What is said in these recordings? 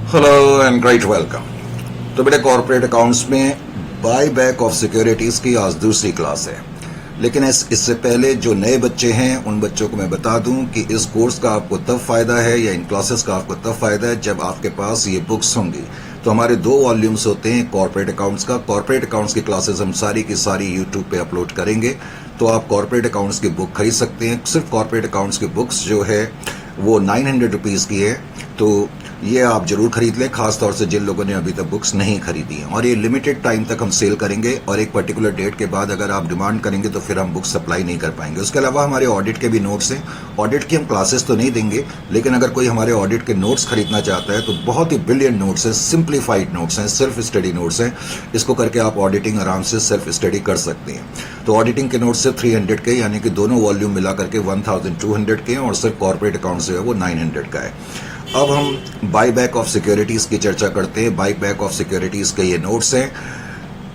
Hello and great welcome. तो बेटे corporate accounts में बाय बैक ऑफ सिक्योरिटीज की आज दूसरी क्लास है। लेकिन इससे पहले जो नए बच्चे हैं उन बच्चों को मैं बता दूं कि इस कोर्स का आपको तब फायदा है या इन क्लासेस का आपको तब फायदा है जब आपके पास ये बुक्स होंगी। तो हमारे 2 वॉल्यूम्स होते हैं कॉर्पोरेट अकाउंट्स का। कॉर्पोरेट अकाउंट्स की क्लासेस हम सारी की सारी यूट्यूब पे अपलोड करेंगे, तो आप कॉर्पोरेट अकाउंट्स की बुक खरीद सकते हैं। सिर्फ कॉर्पोरेट अकाउंट्स की बुक्स जो है वो 900 रुपीज़ की है, तो ये आप जरूर खरीद लें, खासतौर से जिन लोगों ने अभी तक बुक्स नहीं खरीदी हैं। और ये लिमिटेड टाइम तक हम सेल करेंगे और एक पर्टिकुलर डेट के बाद अगर आप डिमांड करेंगे तो फिर हम बुक्स सप्लाई नहीं कर पाएंगे। उसके अलावा हमारे ऑडिट के भी नोट्स हैं। ऑडिट की हम क्लासेस तो नहीं देंगे, लेकिन अगर कोई हमारे ऑडिट के नोट्स खरीदना चाहता है तो बहुत ही ब्रिलियंट नोट्स हैं, सिंप्लीफाइड नोट्स हैं, सेल्फ स्टडी नोट्स हैं। इसको करके आप ऑडिटिंग आराम से सेल्फ स्टडी कर सकते हैं। तो ऑडिटिंग के नोट्स से 300 के, यानी कि दोनों वॉल्यूम मिला करके 1200 के, और सिर्फ कॉर्पोरेट अकाउंट से है वो 900 का है। अब हम बाई बैक ऑफ सिक्योरिटीज की चर्चा करते हैं। बाई बैक ऑफ सिक्योरिटीज के ये नोट्स हैं।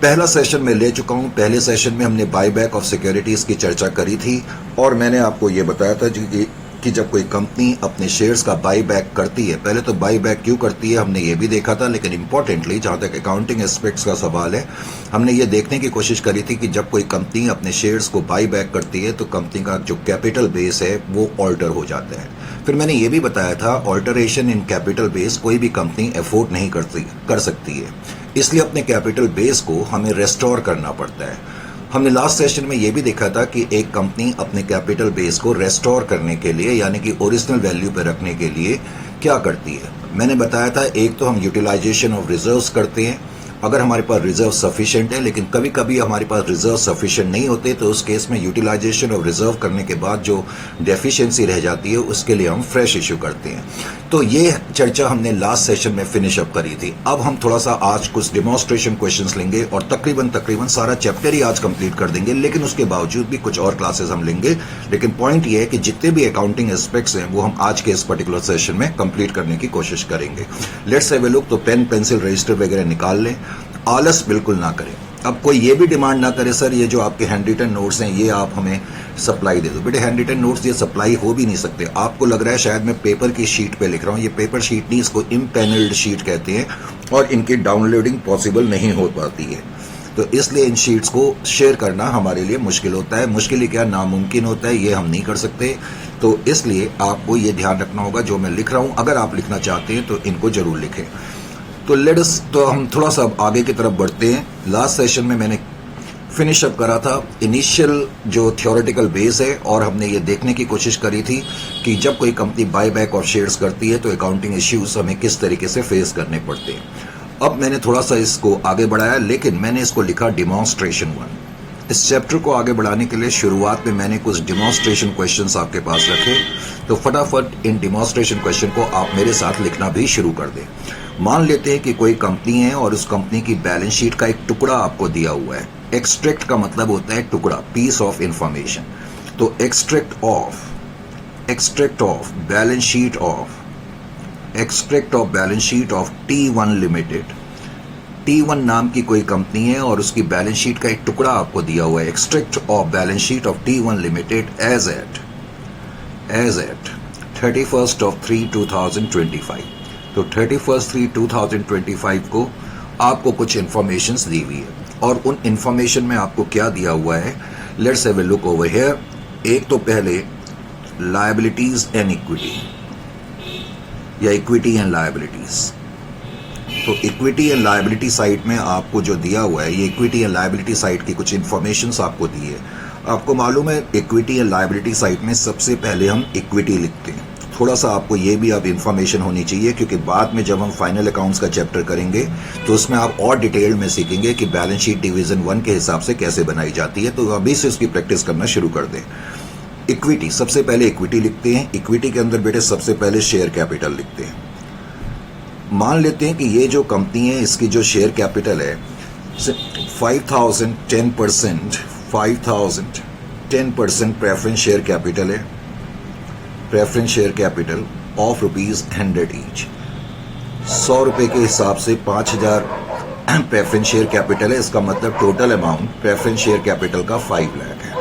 पहला सेशन में ले चुका हूं। पहले सेशन में हमने बाई बैक ऑफ सिक्योरिटीज की चर्चा करी थी और मैंने आपको ये बताया था कि जब कोई कंपनी अपने शेयर्स का बाई बैक करती है, पहले तो बाई बैक क्यों करती है हमने ये भी देखा था, लेकिन इंपॉर्टेंटली जहां तक अकाउंटिंग एस्पेक्ट्स का सवाल है, हमने ये देखने की कोशिश करी थी कि जब कोई कंपनी अपने शेयर्स को बाई बैक करती है तो कंपनी का जो कैपिटल बेस है वो ऑल्टर हो जाता है। फिर मैंने ये भी बताया था ऑल्टरेशन इन कैपिटल बेस कोई भी कंपनी अफोर्ड नहीं कर सकती है, इसलिए अपने कैपिटल बेस को हमें रेस्टोर करना पड़ता है। हमने लास्ट सेशन में यह भी देखा था कि एक कंपनी अपने कैपिटल बेस को रेस्टोर करने के लिए, यानी कि ओरिजिनल वैल्यू पर रखने के लिए क्या करती है। मैंने बताया था एक तो हम यूटिलाइजेशन ऑफ रिजर्व्स करते हैं अगर हमारे पास रिजर्व सफिशिएंट है, लेकिन कभी कभी हमारे पास रिजर्व सफिशिएंट नहीं होते तो उस केस में यूटिलाइजेशन ऑफ रिजर्व करने के बाद जो डेफिशिएंसी रह जाती है उसके लिए हम फ्रेश इशू करते हैं। तो ये चर्चा हमने लास्ट सेशन में फिनिश अप करी थी। अब हम थोड़ा सा आज कुछ डिमॉन्स्ट्रेशन क्वेश्चंस लेंगे और तकरीबन सारा चैप्टर ही आज कंप्लीट कर देंगे, लेकिन उसके बावजूद भी कुछ और क्लासेस हम लेंगे। लेकिन पॉइंट ये है कि जितने भी अकाउंटिंग एस्पेक्ट्स हैं वो हम आज के इस पर्टिकुलर सेशन में कंप्लीट करने की कोशिश करेंगे। Let's have a look. तो पेन पेंसिल रजिस्टर वगैरह निकाल लें, आलस बिल्कुल ना करें। अब कोई ये भी डिमांड ना करे सर ये जो आपके हैंड रिटन नोट्स हैं ये आप हमें सप्लाई दे दो। बेटे हैंड रिटन नोट्स ये सप्लाई हो भी नहीं सकते। आपको लग रहा है शायद मैं पेपर की शीट पे लिख रहा हूँ, ये पेपर शीट नहीं, इसको इम्पैनल्ड शीट कहते हैं और इनकी डाउनलोडिंग पॉसिबल नहीं हो पाती है। तो इसलिए इन शीट्स को शेयर करना हमारे लिए मुश्किल होता है। मुश्किल ही क्या, नामुमकिन होता है, ये हम नहीं कर सकते। तो इसलिए आपको ये ध्यान रखना होगा जो मैं लिख रहा हूँ, अगर आप लिखना चाहते हैं तो इनको जरूर लिखें। तो हम थोड़ा सा आगे की तरफ बढ़ते हैं। लास्ट सेशन में मैंने फिनिश अप करा था इनिशियल जो थ्योरेटिकल बेस है, और हमने ये देखने की कोशिश करी थी कि जब कोई company buy back of shares करती है तो अकाउंटिंग इश्यूज हमें किस तरीके से फेस करने पड़ते हैं। अब मैंने थोड़ा सा इसको आगे बढ़ाया, लेकिन मैंने इसको लिखा डिमॉन्स्ट्रेशन 1। इस चैप्टर को आगे बढ़ाने के लिए शुरुआत में मैंने कुछ डिमॉन्स्ट्रेशन क्वेश्चंस आपके पास रखे, तो फटाफट इन डिमॉन्स्ट्रेशन क्वेश्चन को आप मेरे साथ लिखना भी शुरू कर दें। मान लेते हैं कि कोई कंपनी है और उस कंपनी की बैलेंस शीट का एक टुकड़ा आपको दिया हुआ है। एक्सट्रैक्ट का मतलब होता है टुकड़ा, पीस ऑफ इंफॉर्मेशन। तो extract of balance sheet of T1 limited. T1 नाम की कोई कंपनी है और उसकी बैलेंस शीट का एक टुकड़ा आपको दिया हुआ है। Extract of balance sheet of T1 limited as at 31/3/2025। तो 31/3/2025 को आपको कुछ इंफॉर्मेशंस दी हुई है और उन इंफॉर्मेशन में आपको क्या दिया हुआ है, let's have a look over here. एक तो पहले लायबिलिटीज एंड इक्विटी या इक्विटी एंड लायबिलिटीज। तो इक्विटी एंड लायबिलिटी साइड में आपको जो दिया हुआ है, ये इक्विटी एंड लायबिलिटी साइड की कुछ इंफॉर्मेशंस आपको दी है। आपको मालूम है इक्विटी एंड लायबिलिटी साइड में सबसे पहले हम इक्विटी लिखते हैं। थोड़ा सा आपको ये भी अब इन्फॉर्मेशन होनी चाहिए, क्योंकि बाद में जब हम फाइनल अकाउंट्स का चैप्टर करेंगे तो उसमें आप और डिटेल में सीखेंगे कि बैलेंस शीट डिवीजन 1 के हिसाब से कैसे बनाई जाती है। तो अभी से उसकी प्रैक्टिस करना शुरू कर दें। इक्विटी, सबसे पहले इक्विटी लिखते हैं। इक्विटी के अंदर बेटे सबसे पहले शेयर कैपिटल लिखते हैं। मान लेते हैं कि ये जो कंपनी है इसकी जो शेयर कैपिटल है 5,000 10% प्रेफरेंस शेयर कैपिटल है। Preference share capital of ₹100 each. 100 रुपए के हिसाब से 5,000 प्रेफरेंस शेयर कैपिटल है। इसका मतलब total amount preference share capital का 5 लाख है।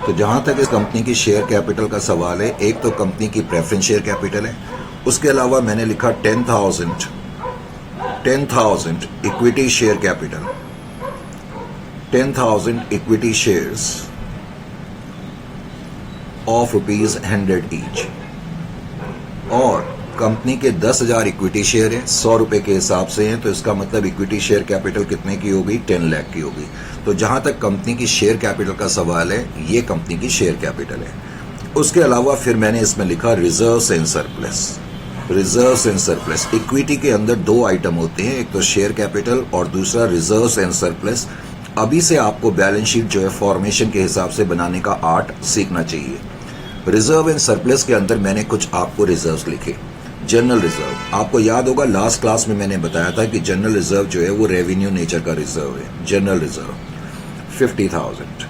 तो जहां तक इस कंपनी की शेयर कैपिटल का सवाल है, एक तो कंपनी की प्रेफरेंस शेयर कैपिटल है, उसके अलावा मैंने लिखा 10,000 10,000 equity share capital, 10,000 equity shares of ₹100 each, और कंपनी के 10,000 इक्विटी शेयर हैं, 100 रुपए के हिसाब से हैं, तो इसका मतलब इक्विटी शेयर कैपिटल कितने की होगी? 10 लाख की होगी। तो जहां तक कंपनी की शेयर कैपिटल का सवाल है, ये कंपनी की शेयर कैपिटल है। उसके अलावा फिर मैंने इसमें लिखा reserves and surplus. Reserves and surplus, equity के अंदर दो आइटम होते हैं, एक तो शेयर कैपिटल और दूसरा रिजर्व्स एंड सरप्लस। अभी से आपको बैलेंस शीट जो है फॉर्मेशन के हिसाब से बनाने का आर्ट सीखना चाहिए। रिजर्व एंड सरप्लस के अंदर मैंने कुछ आपको रिजर्व्स लिखे। जनरल रिजर्व, आपको याद होगा लास्ट क्लास में मैंने बताया था कि जनरल रिजर्व जो है वो रेवेन्यू नेचर का रिजर्व है। General reserve 50,000।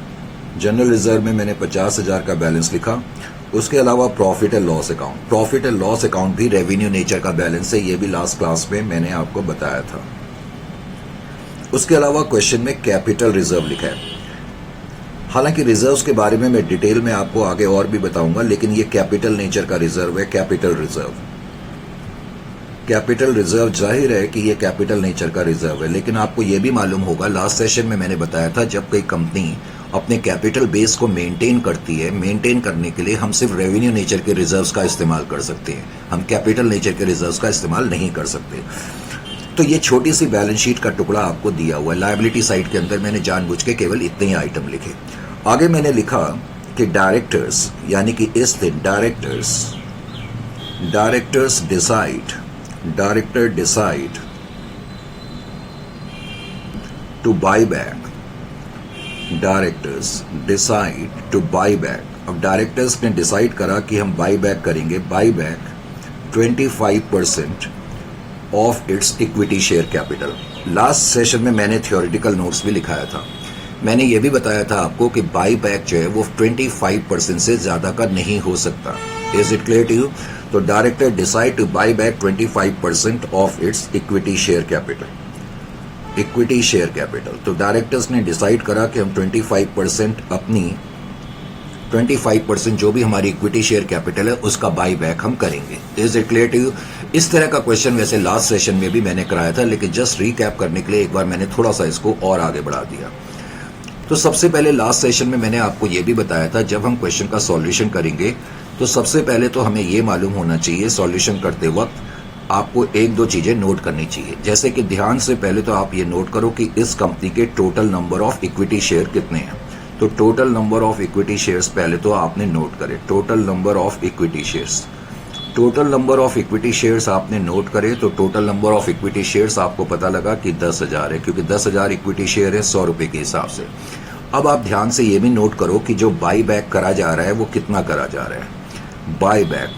जनरल रिजर्व में मैंने 50,000 का बैलेंस लिखा। उसके अलावा profit and loss account, profit and loss account भी रेवेन्यू नेचर का बैलेंस है, ये भी लास्ट क्लास में मैंने आपको बताया था। उसके अलावा क्वेश्चन में कैपिटल रिजर्व लिखा है। हालांकि रिजर्व्स के बारे में मैं डिटेल में आपको आगे और भी बताऊंगा, लेकिन ये कैपिटल नेचर का रिजर्व है, कैपिटल रिजर्व। कैपिटल रिजर्व जाहिर है कि ये कैपिटल नेचर का रिजर्व है, लेकिन आपको ये भी मालूम होगा लास्ट सेशन में मैंने बताया था जब कोई कंपनी अपने कैपिटल बेस को मेंटेन करती है, मेंटेन करने के लिए हम सिर्फ रेवेन्यू नेचर के रिजर्व्स का इस्तेमाल कर सकते हैं, हम कैपिटल नेचर के रिजर्व्स का इस्तेमाल नहीं कर सकते। तो ये छोटी सी बैलेंस शीट का टुकड़ा आपको दिया हुआ है। लायबिलिटी साइड के अंदर मैंने जानबूझ के केवल इतने ही आइटम लिखे। आगे मैंने लिखा कि डायरेक्टर्स, यानी कि इस दिन directors decide to buy back. Directors decide to buy back. अब डायरेक्टर्स ने डिसाइड करा कि हम बाई बैक करेंगे, buy back 25% of its equity share capital. Last session में मैंने थ्योरेटिकल नोट्स भी लिखाया था। मैंने ये भी बताया था आपको कि बाई बैक जो है वो 25% से ज्यादा का नहीं हो सकता। Is it clear to you? तो director decide to buy back 25% of its equity share capital. Equity share capital, तो डायरेक्टर्स ने डिसाइड करा कि हम 25% जो भी हमारी इक्विटी शेयर कैपिटल है उसका बाई बैक हम करेंगे। Is it clear to you? इस तरह का क्वेश्चन वैसे लास्ट सेशन में भी मैंने कराया था, लेकिन जस्ट रीकैप करने के लिए एक बार मैंने थोड़ा सा इसको और आगे बढ़ा दिया। तो सबसे पहले लास्ट सेशन में मैंने आपको यह भी बताया था जब हम क्वेश्चन का सॉल्यूशन करेंगे तो सबसे पहले तो हमें यह मालूम होना चाहिए सॉल्यूशन करते वक्त आपको एक दो चीजें नोट करनी चाहिए। जैसे कि ध्यान से पहले तो आप ये नोट करो कि इस कंपनी के total number of equity share कितने हैं। तो total number of equity shares पहले तो आपने नोट करे। Total number of equity shares, total number of equity shares आपने नोट करे तो total number of equity shares आपको पता लगा कि 10,000 है, क्योंकि 10,000 इक्विटी शेयर है 100 रुपए के हिसाब से। अब आप ध्यान से ये भी नोट करो कि जो बाई बैक करा जा रहा है वो कितना करा जा रहा है। बाई बैक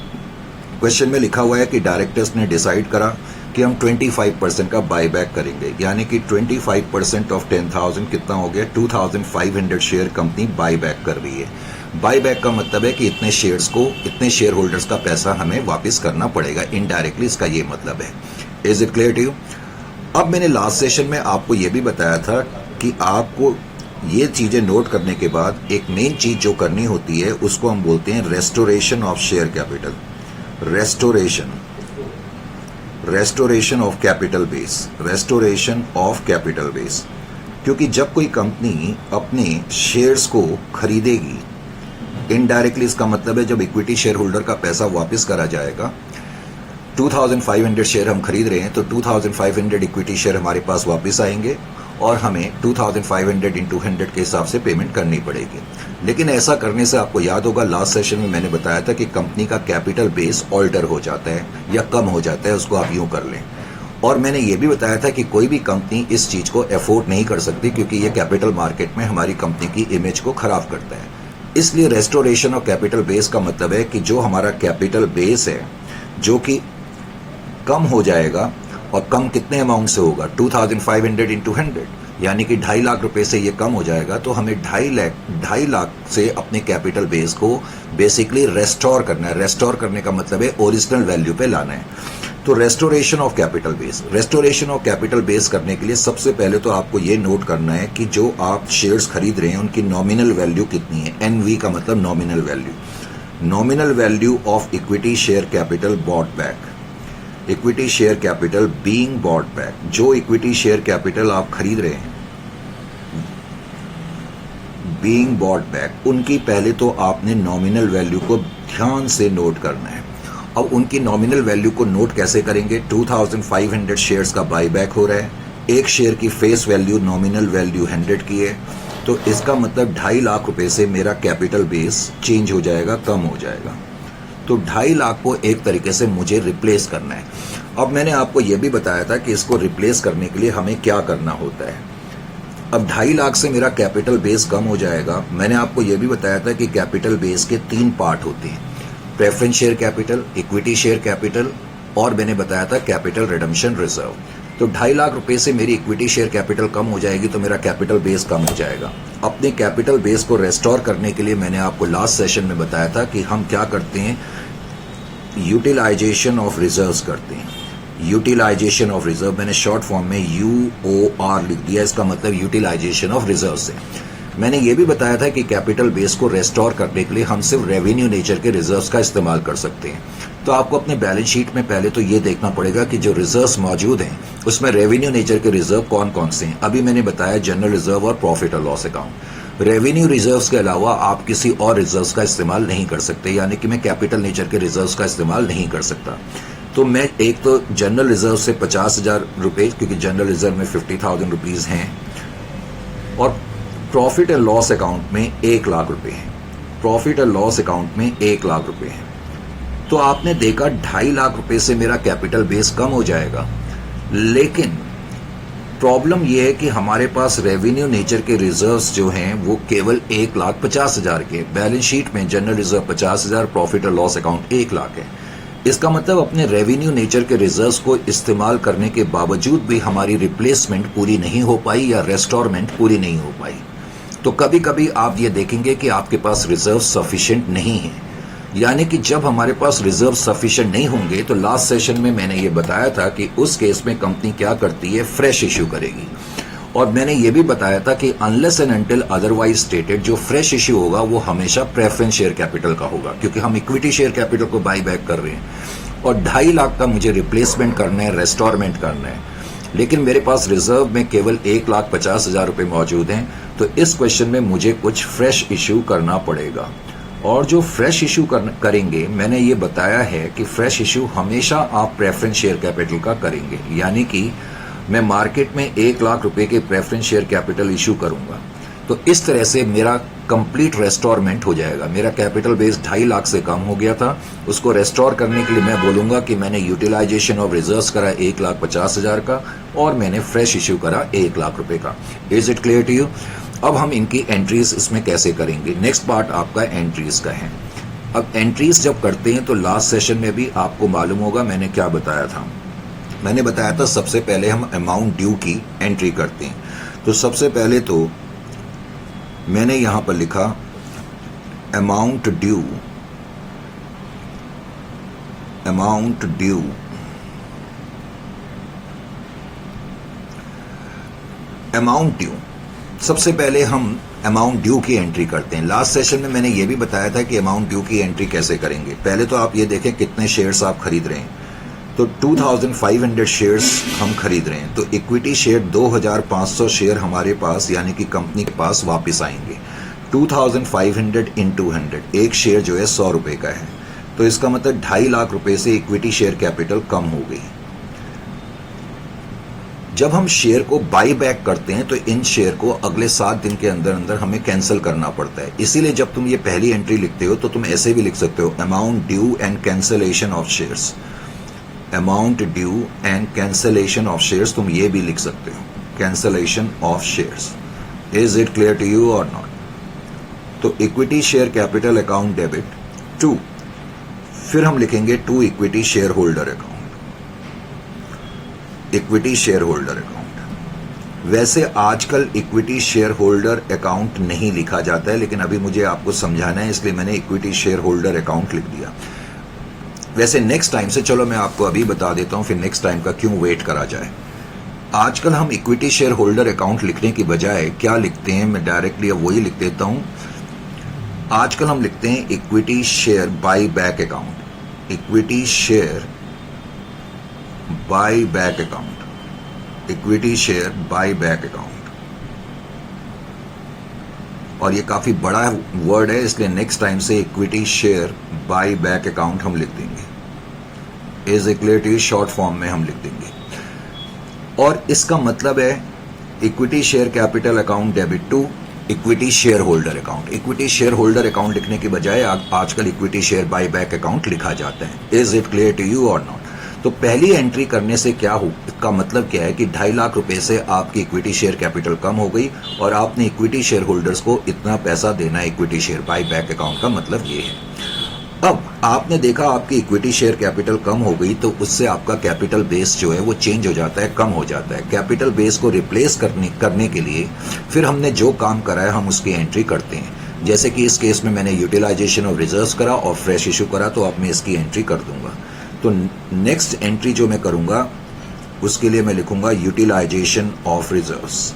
क्वेश्चन में लिखा हुआ है कि डायरेक्टर्स ने डिसाइड करा कि हम 25% का बाई बैक करेंगे, यानी कि 25% ऑफ 10,000 कितना हो गया? 2,500 शेयर कंपनी बाई बैक कर रही है। बाई बैक का मतलब है कि इतने शेयर्स को, इतने शेयर होल्डर्स का पैसा हमें वापस करना पड़ेगा। इनडायरेक्टली इसका ये मतलब है। Is it clear to you? अब मैंने लास्ट सेशन में आपको ये भी बताया था कि आपको ये चीजें नोट करने के बाद एक मेन चीज जो करनी होती है उसको हम बोलते हैं restoration of share capital. Restoration of capital base, restoration of capital base. क्योंकि जब कोई कंपनी अपने शेयर्स को खरीदेगी, इनडायरेक्टली इसका मतलब है जब इक्विटी शेयर होल्डर का पैसा वापस करा जाएगा, 2,500 शेयर हम खरीद रहे हैं तो 2,500 इक्विटी शेयर हमारे पास वापस आएंगे और हमें 2,500 इंटू 100 के हिसाब से पेमेंट करनी पड़ेगी। लेकिन ऐसा करने से आपको याद होगा लास्ट सेशन में मैंने बताया था कि कंपनी का कैपिटल बेस ऑल्टर हो जाता है या कम हो जाता है, उसको आप यूं कर लें। और मैंने ये भी बताया था कि कोई भी कंपनी इस चीज को एफोर्ड नहीं कर सकती क्योंकि ये कैपिटल मार्केट में हमारी कंपनी की इमेज को खराब करता है। इसलिए रेस्टोरेशन ऑफ कैपिटल बेस का मतलब है कि जो हमारा कैपिटल बेस है जो कि कम हो जाएगा, और कम कितने अमाउंट से होगा? 2,500 इंटू 100, यानी कि 2.5 लाख रुपए से ये कम हो जाएगा। तो हमें 2.5 लाख से अपने कैपिटल बेस को बेसिकली रेस्टोर करना है। रेस्टोर करने का मतलब है ओरिजिनल वैल्यू पे लाना है। तो restoration of capital base, restoration of capital base करने के लिए सबसे पहले तो आपको ये नोट करना है कि जो आप शेयर्स खरीद रहे हैं उनकी नॉमिनल वैल्यू कितनी है। एनवी का मतलब nominal value, nominal value of equity share capital bought back. Equity share capital being bought back, जो इक्विटी शेयर कैपिटल आप खरीद रहे हैं बीइंग बॉट बैक, उनकी पहले तो आपने नॉमिनल वैल्यू को ध्यान से नोट करना है। अब उनकी नॉमिनल वैल्यू को नोट कैसे करेंगे? 2500 शेयर्स का बाईबैक हो रहा है, एक शेयर की फेस वैल्यू नॉमिनल वैल्यू 100 की है, तो इसका मतलब 2.5 लाख रुपए से मेरा कैपिटल बेस चेंज हो जाएगा, कम हो जाएगा। तो 2.5 लाख को एक तरीके से मुझे रिप्लेस करना है। अब मैंने आपको यह भी बताया था कि इसको रिप्लेस करने के लिए हमें क्या करना होता है। अब 2.5 लाख से मेरा कैपिटल बेस कम हो जाएगा। मैंने आपको यह भी बताया था कि कैपिटल बेस के 3 पार्ट होते हैं, preference share capital, equity share capital, और मैंने बताया था कैपिटल रिडम्पशन रिजर्व। तो 2.5 लाख रुपए से मेरी इक्विटी शेयर कैपिटल कम हो जाएगी तो मेरा कैपिटल बेस कम हो जाएगा। अपने कैपिटल बेस को रेस्टोर करने के लिए मैंने आपको लास्ट सेशन में बताया था कि हम क्या करते हैं, यूटिलाइजेशन ऑफ रिजर्व्स करते हैं। यूटिलाइजेशन ऑफ रिजर्व मैंने शॉर्ट फॉर्म में UOR लिख दिया, इसका मतलब यूटिलाइजेशन ऑफ रिजर्व से। मैंने ये भी बताया था कि कैपिटल बेस को रेस्टोर करने के लिए हम सिर्फ रेवेन्यू नेचर के रिजर्व्स का इस्तेमाल कर सकते हैं। तो आपको अपने बैलेंस शीट में पहले तो ये देखना पड़ेगा कि जो रिजर्व्स मौजूद हैं उसमें रेवेन्यू नेचर के रिजर्व कौन कौन से हैं। अभी मैंने बताया जनरल रिजर्व और प्रॉफिट और लॉस अकाउंट। रेवेन्यू रिजर्व्स के अलावा आप किसी और रिजर्व्स का इस्तेमाल नहीं कर सकते, यानी कि मैं कैपिटल नेचर के रिजर्व्स का इस्तेमाल नहीं कर सकता। तो मैं एक तो जनरल रिजर्व से 50,000 रुपए, क्योंकि जनरल रिजर्व में 50,000 रुपीज हैं, और प्रॉफिट एंड लॉस अकाउंट में 1 लाख रुपए हैं। प्रॉफिट एंड लॉस अकाउंट में 1 लाख रुपए हैं। तो आपने देखा 2.5 लाख रुपए से मेरा कैपिटल बेस कम हो जाएगा, लेकिन प्रॉब्लम यह है कि हमारे पास रेवेन्यू नेचर के रिजर्व्स जो हैं वो केवल 1,50,000 के। बैलेंस शीट में जनरल रिजर्व 50,000, प्रॉफिट और लॉस अकाउंट 1 लाख है। इसका मतलब अपने रेवेन्यू नेचर के रिजर्व्स को इस्तेमाल करने के बावजूद भी हमारी रिप्लेसमेंट पूरी नहीं हो पाई या रेस्टोरमेंट पूरी नहीं हो पाई। तो कभी कभी आप ये देखेंगे कि आपके पास रिजर्व सफिशिएंट नहीं है, यानी कि जब हमारे पास रिजर्व सफिशिएंट नहीं होंगे तो लास्ट सेशन में मैंने ये बताया था कि उस केस में कंपनी क्या करती है, फ्रेश इश्यू करेगी। और मैंने ये भी बताया था कि unless and until otherwise stated जो फ्रेश इश्यू होगा वो हमेशा प्रेफरेंस शेयर कैपिटल का होगा, क्योंकि हम इक्विटी शेयर कैपिटल को बाई बैक कर रहे हैं और 2.5 लाख का मुझे रिप्लेसमेंट करना है, रेस्टोरमेंट करना है। लेकिन मेरे पास रिजर्व में केवल 1,50,000 रुपए मौजूद हैं, तो इस क्वेश्चन में मुझे कुछ फ्रेश इश्यू करना पड़ेगा। और जो फ्रेश इश्यू करेंगे, मैंने ये बताया है कि फ्रेश इश्यू हमेशा आप प्रेफरेंस शेयर कैपिटल का करेंगे, यानी कि मैं मार्केट में 1 लाख रुपए के प्रेफरेंस शेयर कैपिटल इश्यू करूंगा। तो इस तरह से मेरा कंप्लीट रेस्टोरमेंट हो जाएगा। मेरा कैपिटल बेस 2.5 लाख से कम हो गया था, उसको रेस्टोर करने के लिए मैं बोलूंगा कि मैंने यूटिलाइजेशन ऑफ रिजर्व्स करा 1,50,000 का और मैंने फ्रेश इश्यू करा 1 लाख रुपए का। Is it clear to you? अब हम इनकी एंट्रीज इसमें कैसे करेंगे, नेक्स्ट पार्ट आपका एंट्रीज का है। अब एंट्रीज जब करते हैं तो लास्ट सेशन में भी आपको मालूम होगा मैंने क्या बताया था। मैंने बताया था सबसे पहले हम अमाउंट ड्यू की एंट्री करते हैं। तो सबसे पहले तो मैंने यहां पर लिखा amount due, amount due, amount due. सबसे पहले हम अमाउंट ड्यू की एंट्री करते हैं। लास्ट सेशन में मैंने ये भी बताया था कि अमाउंट ड्यू की एंट्री कैसे करेंगे। पहले तो आप ये देखें कितने शेयर्स आप खरीद रहे हैं। तो 2,500 शेयर्स हम खरीद रहे हैं, तो इक्विटी शेयर 2,500 शेयर हमारे पास यानी कि कंपनी के पास वापस आएंगे। 2,500 into 100, एक शेयर जो है 100 रुपए का है, तो इसका मतलब 2.5 लाख रुपए से इक्विटी शेयर कैपिटल कम हो गई। जब हम शेयर को बाई बैक करते हैं तो इन शेयर को अगले 7 दिन के अंदर अंदर हमें कैंसिल करना पड़ता है। इसीलिए जब तुम ये पहली एंट्री लिखते हो तो तुम ऐसे भी लिख सकते हो amount due and cancellation of shares, amount due and cancellation of shares, तुम ये भी लिख सकते हो cancellation of shares. Is it clear to you और नॉट? तो equity share capital account debit to, फिर हम लिखेंगे to equity share holder account, equity share holder account. वैसे आजकल इक्विटी शेयर होल्डर अकाउंट नहीं लिखा जाता है, लेकिन अभी मुझे आपको समझाना है इसलिए मैंने इक्विटी शेयर होल्डर अकाउंट लिख दिया। वैसे नेक्स्ट टाइम से, चलो मैं आपको अभी बता देता हूं, फिर नेक्स्ट टाइम का क्यों वेट करा जाए। आजकल हम इक्विटी शेयर होल्डर अकाउंट लिखने की बजाय क्या लिखते हैं, मैं डायरेक्टली अब वही लिख देता हूं। आजकल हम लिखते हैं equity share buy back account, equity share buy back account, equity share buy back account. और ये काफी बड़ा वर्ड है, इसलिए नेक्स्ट टाइम से equity share buy back account हम लिख देंगे। Is equal to short form में हम लिख देंगे। और इसका मतलब है equity share capital account debit to equity share holder account. Equity share holder account लिखने के बजाय आजकल equity share buy back account लिखा जाता है। Is it clear to you और नॉट? तो पहली एंट्री करने से क्या हो, इसका मतलब क्या है कि 2.5 लाख रुपए से आपकी इक्विटी शेयर कैपिटल कम हो गई और आपने इक्विटी शेयर होल्डर्स को इतना पैसा देना है equity share buy back account का मतलब ये है। अब आपने देखा आपकी इक्विटी शेयर कैपिटल कम हो गई तो उससे आपका कैपिटल बेस जो है वो चेंज हो जाता है, कम हो जाता है। कैपिटल बेस को रिप्लेस करने के लिए फिर हमने जो काम करा है हम उसकी एंट्री करते हैं। जैसे कि इस केस में मैंने यूटिलाइजेशन ऑफ रिजर्व्स करा और फ्रेश इशू करा, तो अब मैं इसकी एंट्री कर दूंगा। तो नेक्स्ट एंट्री जो मैं करूंगा उसके लिए मैं लिखूंगा यूटिलाइजेशन ऑफ रिजर्व्स।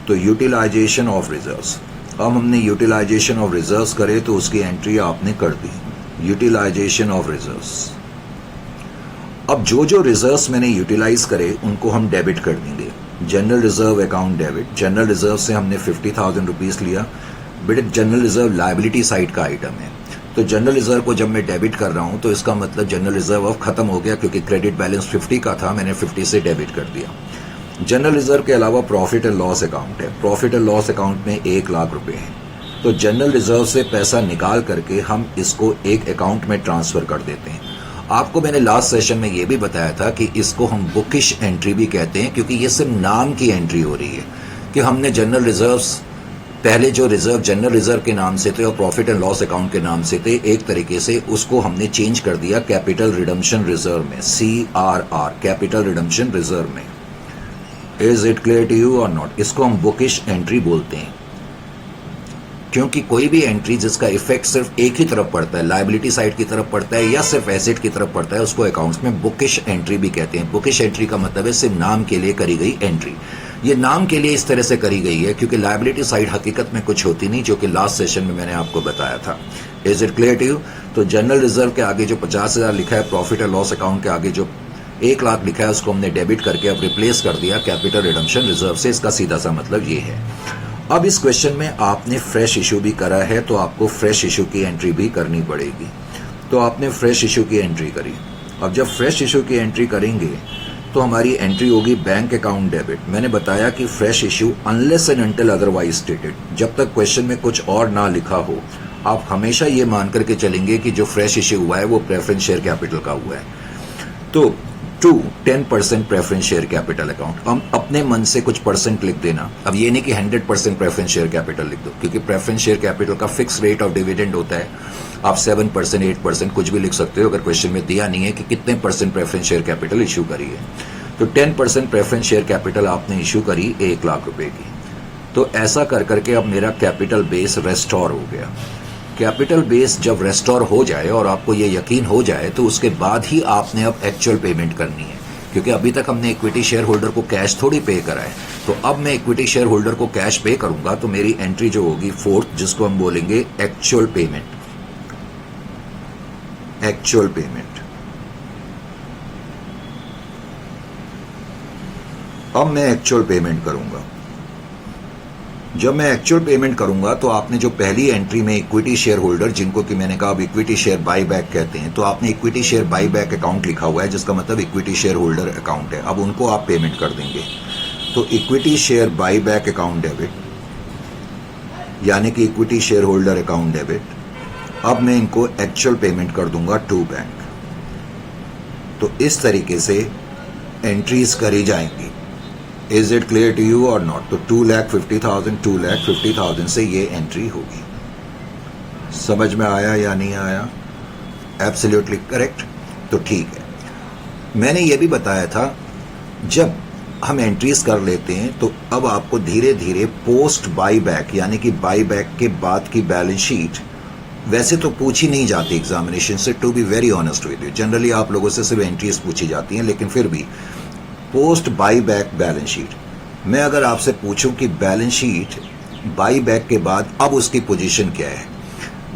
तो यूटिलाइजेशन ऑफ रिजर्व्स, अब हमने यूटिलाइजेशन ऑफ रिजर्व्स करे तो उसकी एंट्री आपने कर दी, यूटिलाइजेशन ऑफ रिजर्व्स। अब जो जो रिजर्व्स मैंने यूटिलाइज करे उनको हम डेबिट कर देंगे। General reserve account debit, general reserve से हमने 50,000 रुपीज लिया, but general reserve liability side का आइटम है। तो जनरल रिजर्व को जब मैं डेबिट कर रहा हूं तो इसका मतलब जनरल रिजर्व अब खत्म हो गया, क्योंकि क्रेडिट बैलेंस 50 का था, मैंने 50 से डेबिट कर दिया। जनरल रिजर्व के अलावा प्रॉफिट एंड लॉस अकाउंट है। प्रॉफिट एंड लॉस अकाउंट में 1 लाख रुपए है। तो जनरल रिजर्व से पैसा निकाल करके हम इसको एक अकाउंट में ट्रांसफर कर देते हैं। आपको मैंने लास्ट सेशन में यह भी बताया था कि इसको हम बुकिश एंट्री भी कहते हैं, क्योंकि ये सिर्फ नाम की एंट्री हो रही है कि हमने जनरल रिजर्व्स, पहले जो रिजर्व जनरल रिजर्व के नाम से थे और प्रॉफिट एंड लॉस अकाउंट के नाम से थे, एक तरीके से उसको हमने चेंज कर दिया कैपिटल रिडम्पशन रिजर्व में, CRR, कैपिटल रिडम्पशन रिजर्व में। Is it clear to you और नॉट? इसको हम बुकिश एंट्री बोलते हैं, क्योंकि कोई भी एंट्री जिसका इफेक्ट सिर्फ एक ही तरफ पड़ता है, लायबिलिटी साइड की तरफ पड़ता है या सिर्फ एसेट की तरफ पड़ता है, उसको अकाउंट्स में बुकिश एंट्री भी कहते हैं। बुकिश एंट्री का मतलब है सिर्फ नाम के लिए करी गई एंट्री। ये नाम के लिए इस तरह से करी गई है क्योंकि लायबिलिटी साइड हकीकत में कुछ होती नहीं, जो कि लास्ट सेशन में मैंने आपको बताया था। Is it clear to you? तो जनरल रिजर्व के आगे जो 50,000 लिखा है, प्रॉफिट एंड लॉस अकाउंट के आगे जो 1 लाख लिखा है, उसको हमने डेबिट करके अब रिप्लेस कर दिया कैपिटल रिडम्पशन रिजर्व से। इसका सीधा सा मतलब ये है। अब इस क्वेश्चन में आपने फ्रेश इशू भी करा है, तो आपको फ्रेश इशू की एंट्री भी करनी पड़ेगी। तो आपने फ्रेश इशू की एंट्री करी। अब जब फ्रेश इशू की एंट्री करेंगे तो हमारी एंट्री होगी बैंक अकाउंट डेबिट। मैंने बताया कि fresh issue unless and until otherwise stated, जब तक क्वेश्चन में कुछ और ना लिखा हो, आप हमेशा ये मान करके चलेंगे कि जो फ्रेश इशू हुआ है वो प्रेफरेंस शेयर कैपिटल का हुआ है। तो to 10% preference share capital account, हम अपने मन से कुछ परसेंट लिख देना। अब ये नहीं कि 100% प्रेफरेंस शेयर कैपिटल लिख दो, क्योंकि प्रेफरेंस शेयर कैपिटल का फिक्स रेट ऑफ डिविडेंड होता है। आप 7%, 8% कुछ भी लिख सकते हो, अगर क्वेश्चन में दिया नहीं है कि कितने percent preference share capital issue करी है। तो 10% प्रेफरेंस शेयर कैपिटल आपने इशू करी 1 लाख रुपए की। तो ऐसा कर करके अब मेरा कैपिटल बेस रेस्टोर हो गया। कैपिटल बेस जब रेस्टोर हो जाए और आपको ये यकीन हो जाए, तो उसके बाद ही आपने अब एक्चुअल पेमेंट करनी है, क्योंकि अभी तक हमने इक्विटी शेयर होल्डर को कैश थोड़ी पे करा है। तो अब मैं इक्विटी शेयर होल्डर को कैश पे करूंगा, तो मेरी एंट्री जो होगी 4th, जिसको हम बोलेंगे एक्चुअल पेमेंट। Actual payment. अब मैं एक्चुअल पेमेंट करूंगा। जब मैं एक्चुअल पेमेंट करूंगा तो आपने जो पहली एंट्री में इक्विटी शेयर होल्डर, जिनको कि मैंने कहा अब इक्विटी शेयर बाय बैक कहते हैं, तो आपने equity share buy back account लिखा हुआ है, जिसका मतलब इक्विटी शेयर होल्डर अकाउंट है। अब उनको आप पेमेंट कर देंगे। तो equity share buy back account debit, यानी कि equity share holder account debit. अब मैं इनको एक्चुअल पेमेंट कर दूंगा टू बैंक। तो इस तरीके से एंट्रीज करी जाएंगी। Is it clear to you और नॉट? तो 2,50,000, 2,50,000 से ये एंट्री होगी। समझ में आया या नहीं आया? Absolutely correct. तो ठीक है, मैंने ये भी बताया था जब हम एंट्रीज कर लेते हैं तो अब आपको धीरे धीरे पोस्ट बाई बैक, यानी कि बाई बैक के बाद की बैलेंस शीट वैसे तो पूछी नहीं जाती एग्जामिनेशन से, to be very honest with you. Generally आप लोगों से सिर्फ एंट्रीज पूछी जाती हैं, लेकिन फिर भी post buy back balance sheet, मैं अगर आपसे पूछूं कि बैलेंस शीट बाई बैक के बाद अब उसकी पोजीशन क्या है।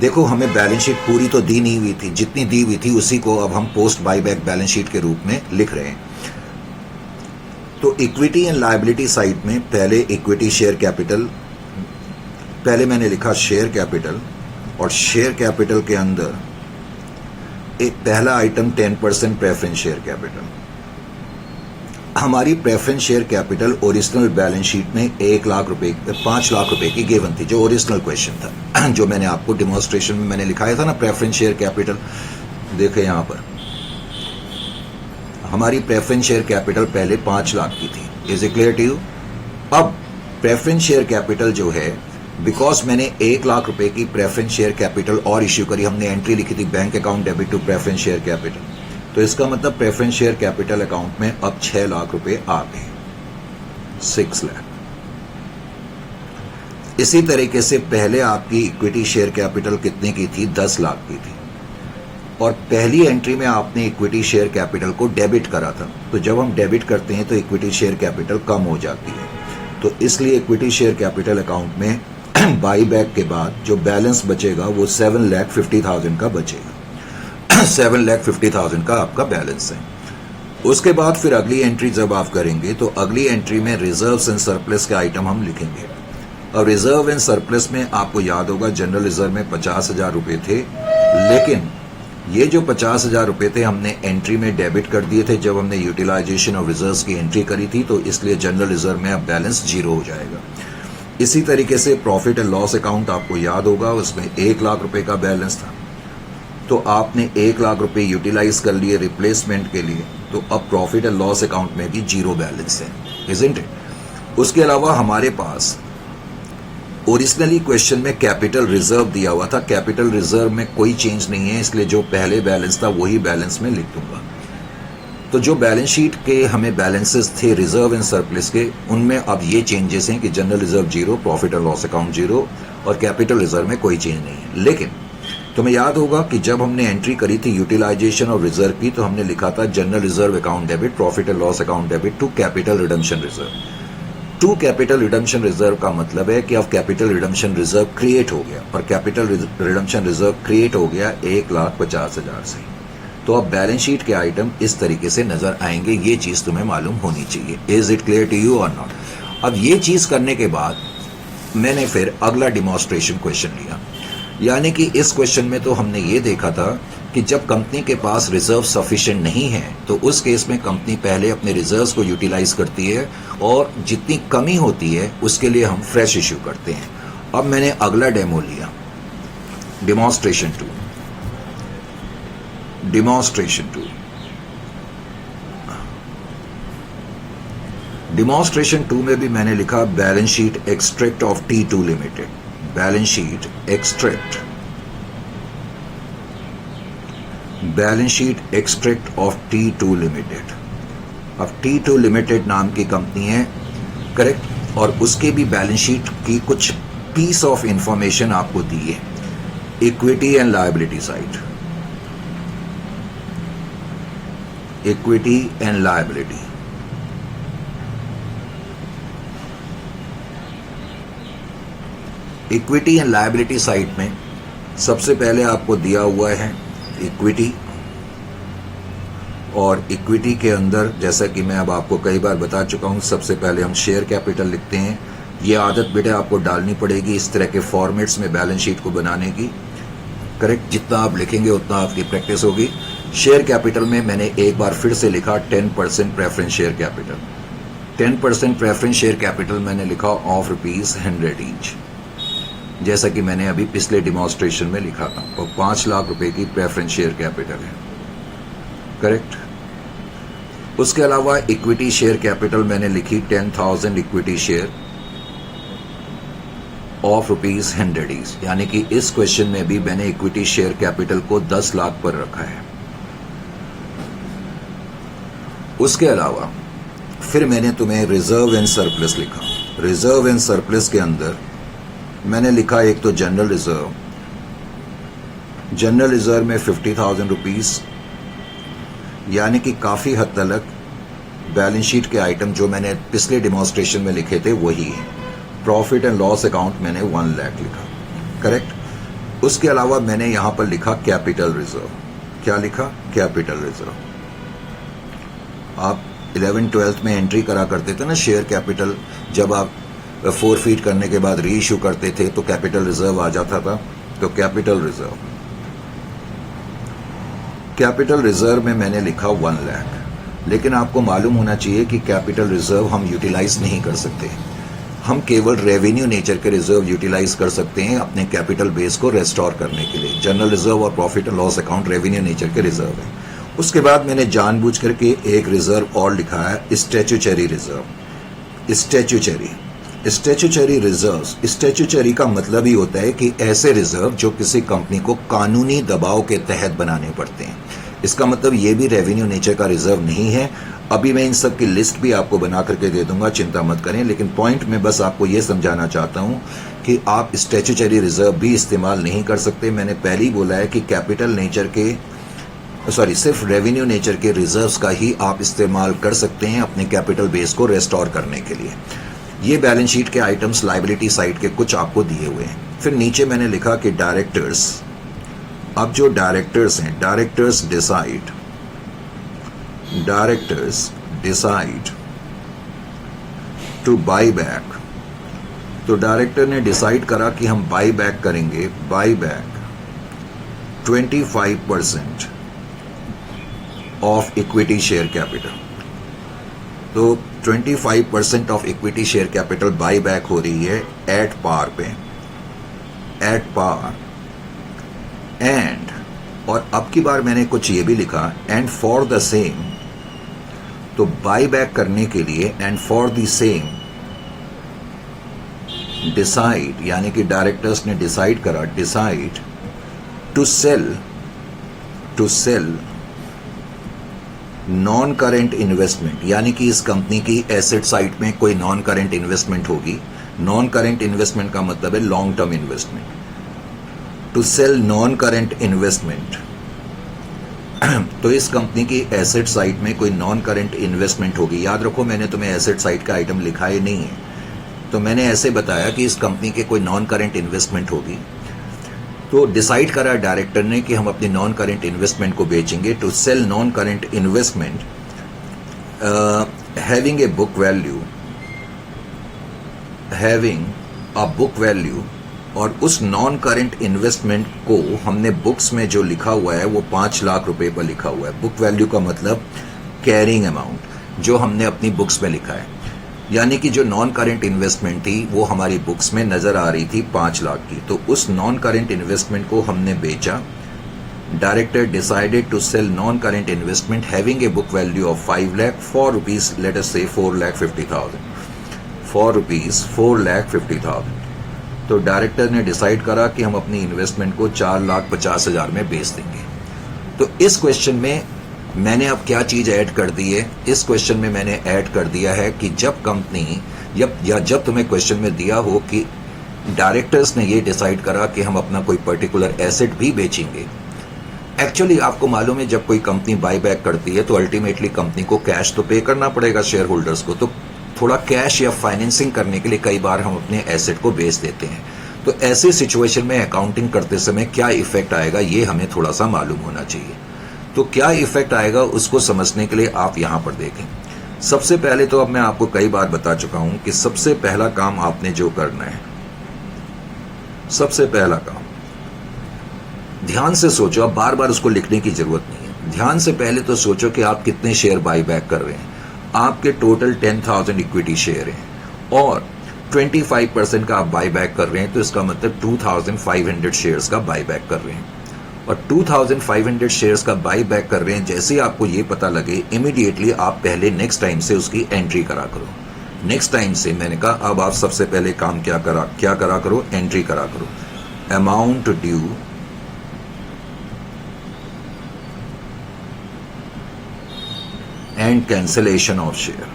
देखो, हमें बैलेंस शीट पूरी तो दी नहीं हुई थी, जितनी दी हुई थी उसी को अब हम post buy back balance sheet के रूप में लिख रहे हैं। तो इक्विटी एंड लायबिलिटी साइड में पहले इक्विटी शेयर कैपिटल, पहले मैंने लिखा शेयर कैपिटल, और शेयर कैपिटल के अंदर एक पहला आइटम 10% प्रेफरेंस शेयर कैपिटल। हमारी preference share capital original balance sheet में 1 लाख रुपए 5 लाख रुपए की गिवन थी, जो ओरिजिनल क्वेश्चन था, जो मैंने आपको डिमॉन्स्ट्रेशन में मैंने लिखाया था ना, प्रेफरेंस शेयर कैपिटल। देखें यहां पर हमारी प्रेफरेंस शेयर कैपिटल पहले 5 लाख की थी। Is it clear to you? अब प्रेफरेंस शेयर कैपिटल जो है, बिकॉज मैंने 1 लाख रुपए की प्रेफरेंस शेयर कैपिटल और इश्यू करी, हमने एंट्री लिखी थी bank account debit to preference share capital, तो इसका मतलब प्रेफरेंस शेयर कैपिटल अकाउंट में अब 6 लाख रुपए आ गए, 6 लाख। इसी तरीके से पहले आपकी इक्विटी शेयर कैपिटल कितने की थी? 10 लाख की थी, और पहली एंट्री में आपने इक्विटी शेयर कैपिटल को डेबिट करा था। तो जब हम डेबिट करते हैं तो इक्विटी शेयर कैपिटल कम हो जाती है, तो इसलिए इक्विटी शेयर कैपिटल अकाउंट में बाई बैक के बाद जो बैलेंस बचेगा वो 7,50,000 का बचेगा। 7,50,000 का आपका बैलेंस है। उसके बाद फिर अगली एंट्री जब आप करेंगे तो अगली एंट्री में रिजर्व्स एंड सरप्लस के आइटम हम लिखेंगे। और रिजर्व एंड सरप्लस में आपको याद होगा जनरल रिजर्व में 50,000 रुपए थे, लेकिन ये जो 50,000 रुपए थे हमने एंट्री में डेबिट कर दिए थे जब हमने यूटिलाइजेशन ऑफ रिजर्व्स की एंट्री करी थी, तो इसलिए जनरल रिजर्व में अब बैलेंस 0 हो जाएगा। इसी तरीके से प्रॉफिट एंड लॉस अकाउंट आपको याद होगा, उसमें 1 लाख रुपए का बैलेंस था, तो आपने 1 लाख रुपए यूटिलाइज कर लिए रिप्लेसमेंट के लिए, तो अब प्रॉफिट एंड लॉस अकाउंट में भी 0 बैलेंस है, इजंट इट? उसके अलावा हमारे पास ओरिजिनली क्वेश्चन में कैपिटल रिजर्व दिया हुआ था, कैपिटल रिजर्व में कोई चेंज नहीं है, इसलिए जो पहले बैलेंस था वही बैलेंस में लिख दूंगा। तो जो बैलेंस शीट के हमें बैलेंसेस थे रिजर्व एंड सरप्लस के, उनमें अब ये चेंजेस हैं कि general reserve 0, profit and loss account 0, और कैपिटल रिजर्व में कोई चेंज नहीं है। लेकिन तुम्हें याद होगा कि जब हमने एंट्री करी थी यूटिलाइजेशन और रिजर्व की, तो हमने लिखा था general reserve account debit, profit and loss account debit to capital redemption reserve. To capital redemption reserve का मतलब है कि अब कैपिटल रिडम्पशन रिजर्व क्रिएट हो गया, और कैपिटल रिडम्पशन रिजर्व क्रिएट हो गया 1,50,000 से। तो अब बैलेंस शीट के आइटम इस तरीके से नजर आएंगे, ये चीज तुम्हें मालूम होनी चाहिए। Is it clear to you और नॉट? अब ये चीज करने के बाद मैंने फिर अगला डिमॉन्स्ट्रेशन क्वेश्चन लिया, यानी कि इस क्वेश्चन में तो हमने ये देखा था कि जब कंपनी के पास रिजर्व सफिशिएंट नहीं है तो उस केस में कंपनी पहले अपने रिजर्व्स को यूटिलाइज करती है, और जितनी कमी होती है उसके लिए हम फ्रेश इश्यू करते हैं। अब मैंने अगला डेमो लिया, डिमॉन्स्ट्रेशन 2। डिमॉन्स्ट्रेशन 2 डिमॉन्स्ट्रेशन 2 में भी मैंने लिखा balance sheet extract of T2 limited, balance sheet extract, balance sheet extract of T2 limited. अब T2 लिमिटेड नाम की कंपनी है, करेक्ट, और उसके भी बैलेंस शीट की कुछ पीस ऑफ इंफॉर्मेशन आपको दी है, equity and liability side, equity and liability. Equity and liability side में सबसे पहले आपको दिया हुआ है इक्विटी, और इक्विटी के अंदर जैसा कि मैं अब आपको कई बार बता चुका हूं, सबसे पहले हम शेयर कैपिटल लिखते हैं। ये आदत बेटे आपको डालनी पड़ेगी इस तरह के फॉर्मेट्स में बैलेंस शीट को बनाने की, करेक्ट। जितना आप लिखेंगे उतना आपकी प्रैक्टिस होगी। शेयर कैपिटल में मैंने एक बार फिर से लिखा 10% preference share capital. 10% preference share capital मैंने लिखा ऑफ ₹100 ईच, जैसा कि मैंने अभी पिछले डिमॉन्स्ट्रेशन में लिखा था, और 5 लाख रुपए की प्रेफरेंस शेयर कैपिटल है, करेक्ट। उसके अलावा इक्विटी शेयर कैपिटल मैंने लिखी 10,000 इक्विटी शेयर ऑफ ₹100 ईच, यानी कि इस क्वेश्चन में भी मैंने इक्विटी शेयर कैपिटल को 10 लाख पर रखा है। उसके अलावा फिर मैंने तुम्हें रिजर्व एंड सरप्लस लिखा। रिजर्व एंड सरप्लस के अंदर मैंने लिखा एक तो जनरल रिजर्व, जनरल रिजर्व में 50,000 रुपीज, यानी कि काफी हद तक बैलेंस शीट के आइटम जो मैंने पिछले डिमॉन्स्ट्रेशन में लिखे थे वही है। प्रॉफिट एंड लॉस अकाउंट मैंने 1 लाख लिखा, करेक्ट। उसके अलावा मैंने यहां पर लिखा कैपिटल रिजर्व। क्या लिखा? Capital reserve. आप 11th-12th में एंट्री करा करते थे ना शेयर कैपिटल, जब आप फोरफीट करने के बाद री इशू करते थे तो कैपिटल रिजर्व आ जाता था। तो कैपिटल रिजर्व में मैंने लिखा 1 लाख, लेकिन आपको मालूम होना चाहिए कि कैपिटल रिजर्व हम यूटिलाइज नहीं कर सकते। हम केवल रेवेन्यू नेचर के रिजर्व यूटिलाइज कर सकते हैं अपने कैपिटल बेस को रेस्टोर करने के लिए। जनरल रिजर्व और profit and loss account revenue nature के रिजर्व है। उसके बाद मैंने जानबूझ करके एक रिजर्व और लिखा है statutory reserve. Statutory reserve, statutory का मतलब ही होता है कि ऐसे रिजर्व जो किसी कंपनी को कानूनी दबाव के तहत बनाने पड़ते हैं। इसका मतलब ये भी रेवेन्यू नेचर का रिजर्व नहीं है। अभी मैं इन सब की लिस्ट भी आपको बना करके दे दूंगा, चिंता मत करें। लेकिन पॉइंट में बस आपको ये समझाना चाहता हूं कि आप स्टैट्यूटरी रिजर्व भी इस्तेमाल नहीं कर सकते। मैंने पहले ही बोला है कि कैपिटल नेचर के सिर्फ रेवेन्यू नेचर के रिजर्व्स का ही आप इस्तेमाल कर सकते हैं अपने कैपिटल बेस को रेस्टोर करने के लिए। ये बैलेंस शीट के आइटम्स लायबिलिटी साइड के कुछ आपको दिए हुए हैं। फिर नीचे मैंने लिखा कि डायरेक्टर्स, अब जो डायरेक्टर्स हैं, directors decide to buy back. तो डायरेक्टर ने डिसाइड करा कि हम बाई बैक करेंगे, buy back 25% of equity share capital. तो 25% of equity share capital by back हो रही है एट पार पे, एट पार। एंड, और अब की बार मैंने कुछ ये भी लिखा, एंड फॉर द सेम। तो बाई बैक करने के लिए and for the same decide, यानी कि डायरेक्टर्स ने डिसाइड करा, decide to sell non current investment, यानी कि इस कंपनी की एसेट साइड में कोई नॉन करेंट इन्वेस्टमेंट होगी। नॉन करेंट इन्वेस्टमेंट का मतलब है long term investment. To sell non current investment, तो इस कंपनी की एसेट साइड में कोई नॉन करेंट इन्वेस्टमेंट होगी। याद रखो, मैंने तुम्हें एसेट साइड का आइटम लिखा ही नहीं है, तो मैंने ऐसे बताया कि इस कंपनी के कोई नॉन करेंट इन्वेस्टमेंट होगी। तो डिसाइड करा डायरेक्टर ने कि हम अपने नॉन करेंट इन्वेस्टमेंट को बेचेंगे। To sell non current investment having a book value, और उस नॉन करेंट इन्वेस्टमेंट को हमने बुक्स में जो लिखा हुआ है वो 5 लाख रुपए पर लिखा हुआ है। बुक वैल्यू का मतलब कैरिंग अमाउंट, जो हमने अपनी बुक्स में लिखा है। यानी कि जो नॉन करेंट इन्वेस्टमेंट थी वो हमारी बुक्स में नजर आ रही थी 5 लाख की, तो उस नॉन करेंट इन्वेस्टमेंट को हमने बेचा। Director decided to sell non current investment having a book value of 5 lakh for rupees, let us say 4,50,000, for rupees 4,50,000। तो डायरेक्टर ने डिसाइड करा कि हम अपनी इन्वेस्टमेंट को 4,50,000 में बेच देंगे। तो इस क्वेश्चन में मैंने अब क्या चीज ऐड कर दी है, इस क्वेश्चन में मैंने ऐड कर दिया है कि जब कंपनी जब तुम्हें क्वेश्चन में दिया हो कि डायरेक्टर्स ने ये डिसाइड करा कि हम अपना कोई पर्टिकुलर एसेट भी बेचेंगे। एक्चुअली आपको मालूम है, जब कोई कंपनी बाई बैक करती है तो अल्टीमेटली कंपनी को कैश तो पे करना पड़ेगा शेयर होल्डर्स को। तो थोड़ा कैश या फाइनेंसिंग करने के लिए कई बार हम अपने एसेट को बेच देते हैं। तो ऐसे सिचुएशन में अकाउंटिंग करते समय क्या इफेक्ट आएगा, ये हमें थोड़ा सा मालूम होना चाहिए। तो क्या इफेक्ट आएगा उसको समझने के लिए आप यहां पर देखें। सबसे पहले तो अब मैं आपको कई बार बता चुका हूं कि सबसे पहला काम आपने जो करना है, सबसे पहला काम, ध्यान से सोचो, अब बार बार उसको लिखने की जरूरत नहीं है। ध्यान से पहले तो सोचो कि आप कितने शेयर बाई बैक कर रहे हैं। आपके टोटल 10,000 इक्विटी शेयर हैं और 25% का आप बाई बैक कर रहे हैं, तो इसका मतलब 2,500 शेयर्स का बाई बैक कर रहे हैं। और 2,500 शेयर्स का बाई बैक कर रहे हैं, जैसे ही आपको ये पता लगे इमीडिएटली आप पहले नेक्स्ट टाइम से उसकी एंट्री करा करो। नेक्स्ट टाइम से मैंने कहा अब आप सबसे पहले काम क्या करा करो, एंट्री करा करो। Amount due and cancellation of share,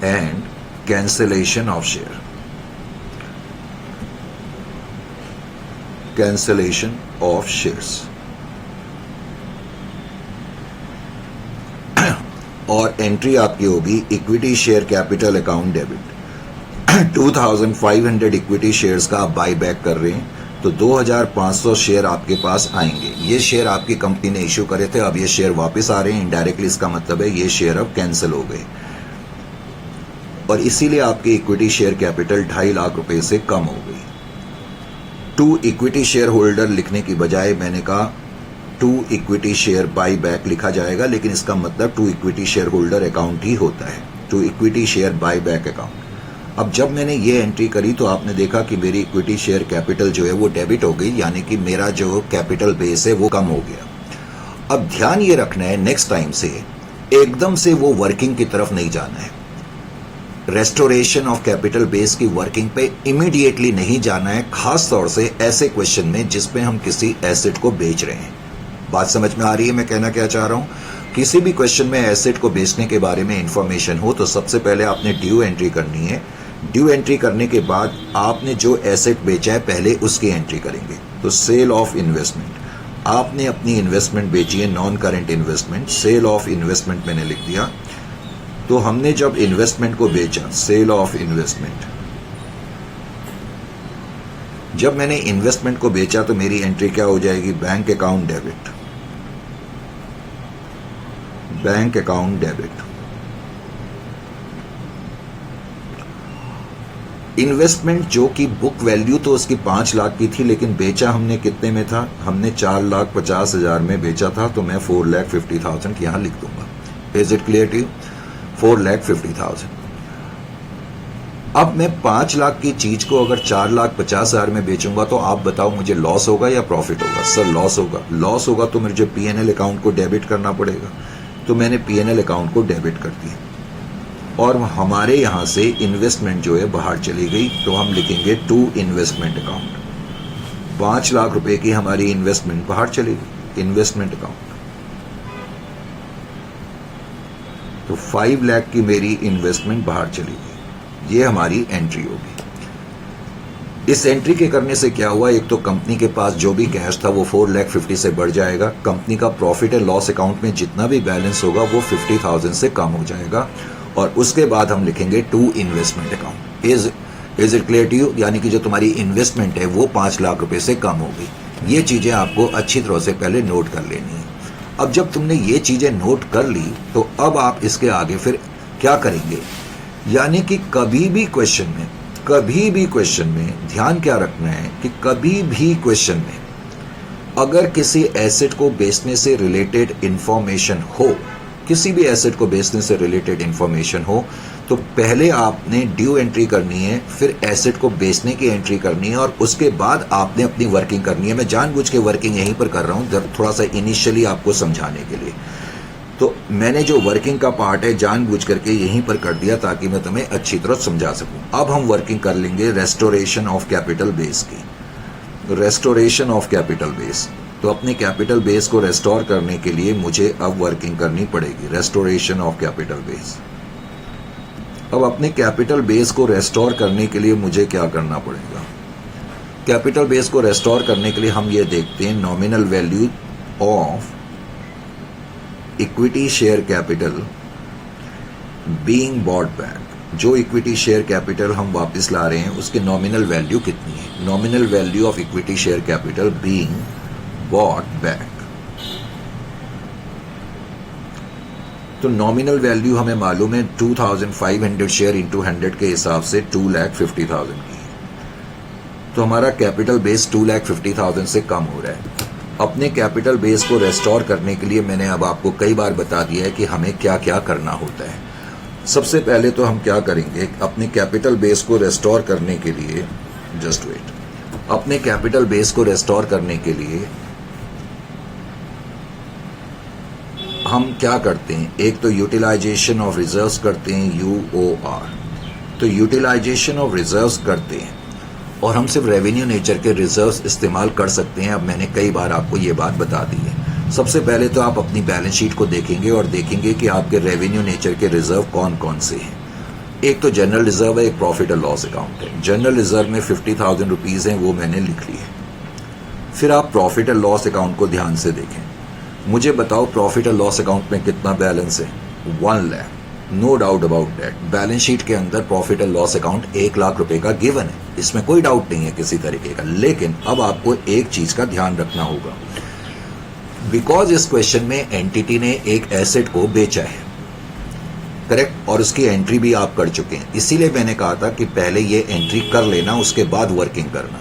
and cancellation of share, cancellation of shares। और एंट्री आपकी होगी equity share capital account debit. 2,500 equity shares का आप बाई बैक कर रहे हैं, तो 2500 शेयर आपके पास आएंगे। ये शेयर आपकी कंपनी ने इश्यू करे थे, अब ये शेयर वापस आ रहे हैं। इनडायरेक्टली इसका मतलब है ये शेयर अब कैंसिल हो गए और इसीलिए आपकी इक्विटी शेयर कैपिटल 2.5 लाख रुपए से कम हो गई। टू इक्विटी शेयर होल्डर लिखने की बजाय मैंने कहा to equity share buy back लिखा जाएगा, लेकिन इसका मतलब to equity share holder account ही होता है, to equity share buy back account. अब जब मैंने ये एंट्री करी तो आपने देखा कि मेरी इक्विटी शेयर कैपिटल जो है वो डेबिट हो गई, यानी कि मेरा जो कैपिटल बेस है वो कम हो गया। अब ध्यान ये रखना है नेक्स्ट टाइम से एकदम से वो वर्किंग की तरफ नहीं जाना है। रेस्टोरेशन ऑफ कैपिटल बेस की वर्किंग पे इमीडिएटली नहीं जाना है, खास तौर से ऐसे क्वेश्चन में जिसमें हम किसी एसेट को बेच रहे हैं। बात समझ में आ रही है मैं कहना क्या चाह रहा हूं? किसी भी क्वेश्चन में एसेट को बेचने के बारे में इंफॉर्मेशन हो तो सबसे पहले आपने ड्यू एंट्री करनी है। ड्यू एंट्री करने के बाद आपने जो एसेट बेचा है पहले उसकी एंट्री करेंगे। तो सेल ऑफ इन्वेस्टमेंट, आपने अपनी इन्वेस्टमेंट बेची है, non current investment, sale of investment मैंने लिख दिया। तो हमने जब इन्वेस्टमेंट को बेचा, सेल ऑफ इन्वेस्टमेंट, जब मैंने इन्वेस्टमेंट को बेचा तो मेरी एंट्री क्या हो जाएगी? Bank account debit, bank account debit. Investment जो कि बुक वैल्यू तो उसकी 5 लाख की थी, लेकिन बेचा हमने कितने में था? हमने 4,50,000 में बेचा था, तो मैं 4,50,000 यहां लिख दूंगा। Is it clear to you? 4,50,000। अब मैं 5 लाख की चीज को अगर 4,50,000 में बेचूंगा तो आप बताओ मुझे लॉस होगा या प्रॉफिट होगा? सर लॉस होगा। लॉस होगा तो मुझे पीएनएल अकाउंट को डेबिट करना पड़ेगा। तो मैंने पीएनएल अकाउंट को डेबिट कर दिया और हमारे यहां से इन्वेस्टमेंट जो है बाहर चली गई, तो हम लिखेंगे टू इन्वेस्टमेंट अकाउंट। 5 लाख रुपए की हमारी इन्वेस्टमेंट बाहर चली गई, इन्वेस्टमेंट अकाउंट। तो 5 लाख की मेरी इन्वेस्टमेंट बाहर चली गई, ये हमारी एंट्री होगी। इस एंट्री के करने से क्या हुआ? एक तो कंपनी के पास जो भी कैश था वो 4,50,000 से बढ़ जाएगा। कंपनी का प्रॉफिट एंड लॉस अकाउंट में जितना भी बैलेंस होगा वो 50,000 से कम हो जाएगा और उसके बाद हम लिखेंगे to investment account. Is it clear to you? यानी कि जो तुम्हारी इन्वेस्टमेंट है वो 5 लाख रुपए से कम होगी। ये चीजें आपको अच्छी तरह से पहले नोट कर लेनी है। अब जब तुमने ये चीजें नोट कर ली तो अब आप इसके आगे फिर क्या करेंगे? यानी कि कभी भी क्वेश्चन में ध्यान क्या रखना है कि कभी भी क्वेश्चन में अगर किसी एसेट को बेचने से रिलेटेड इंफॉर्मेशन हो, किसी भी एसेट को बेचने से रिलेटेड इंफॉर्मेशन हो, तो पहले आपने ड्यू एंट्री करनी है, फिर एसेट को बेचने की एंट्री करनी है और उसके बाद आपने अपनी वर्किंग करनी है। मैं जानबूझ के वर्किंग यहीं पर कर रहा हूं, थोड़ा सा इनिशियली आपको समझाने के लिए। तो मैंने जो वर्किंग का पार्ट है जानबूझ करके यहीं पर कर दिया ताकि मैं तुम्हें अच्छी तरह समझा सकूं। अब हम वर्किंग कर लेंगे रेस्टोरेशन ऑफ कैपिटल बेस की। रेस्टोरेशन ऑफ कैपिटल बेस, तो अपने कैपिटल बेस को रेस्टोर करने के लिए मुझे अब वर्किंग करनी पड़ेगी। Restoration of capital base. अब अपने कैपिटल बेस को रेस्टोर करने के लिए मुझे क्या करना पड़ेगा? कैपिटल बेस को रेस्टोर करने के लिए हम ये देखते हैं nominal value of equity share capital being bought back. जो इक्विटी शेयर कैपिटल हम वापस ला रहे हैं उसकी नॉमिनल वैल्यू कितनी है? Nominal value of equity share capital being bought back. तो नॉमिनल वैल्यू हमें मालूम है 2,500 शेयर इंटू 100 के हिसाब से 2,50,000 की है। तो हमारा कैपिटल बेस 2,50,000 से कम हो रहा है। अपने कैपिटल बेस को रेस्टोर करने के लिए मैंने अब आपको कई बार बता दिया है कि हमें क्या क्या करना होता है। सबसे पहले तो हम क्या करेंगे, अपने कैपिटल बेस को रेस्टोर करने के लिए, जस्ट वेट, अपने कैपिटल बेस को रेस्टोर करने के लिए हम क्या करते हैं? एक तो यूटिलाइजेशन ऑफ रिजर्व्स करते हैं, UOR। तो यूटिलाइजेशन ऑफ रिजर्व्स करते हैं और हम सिर्फ रेवेन्यू नेचर के रिजर्व्स इस्तेमाल कर सकते हैं। अब मैंने कई बार आपको ये बात बता दी है। सबसे पहले तो आप अपनी बैलेंस शीट को देखेंगे और देखेंगे कि आपके रेवेन्यू नेचर के रिजर्व कौन कौन से हैं। एक तो जनरल रिजर्व है, एक प्रॉफिट एंड लॉस अकाउंट है। जनरल रिजर्व में 50,000 रुपीज हैं, वो मैंने लिख लिए। फिर आप प्रॉफिट एंड लॉस अकाउंट को ध्यान से देखें। मुझे बताओ प्रॉफिट एंड लॉस अकाउंट में कितना बैलेंस है? 1 lakh. No doubt about that. Balance sheet के अंदर profit and loss account 1 lakh रुपए का गिवन है, इसमें कोई डाउट नहीं है किसी तरीके का। लेकिन अब आपको एक चीज का ध्यान रखना होगा, बिकॉज इस क्वेश्चन में एंटिटी ने एक एसेट को बेचा है, करेक्ट, और उसकी एंट्री भी आप कर चुके हैं। इसीलिए मैंने कहा था कि पहले ये एंट्री कर लेना, उसके बाद वर्किंग करना।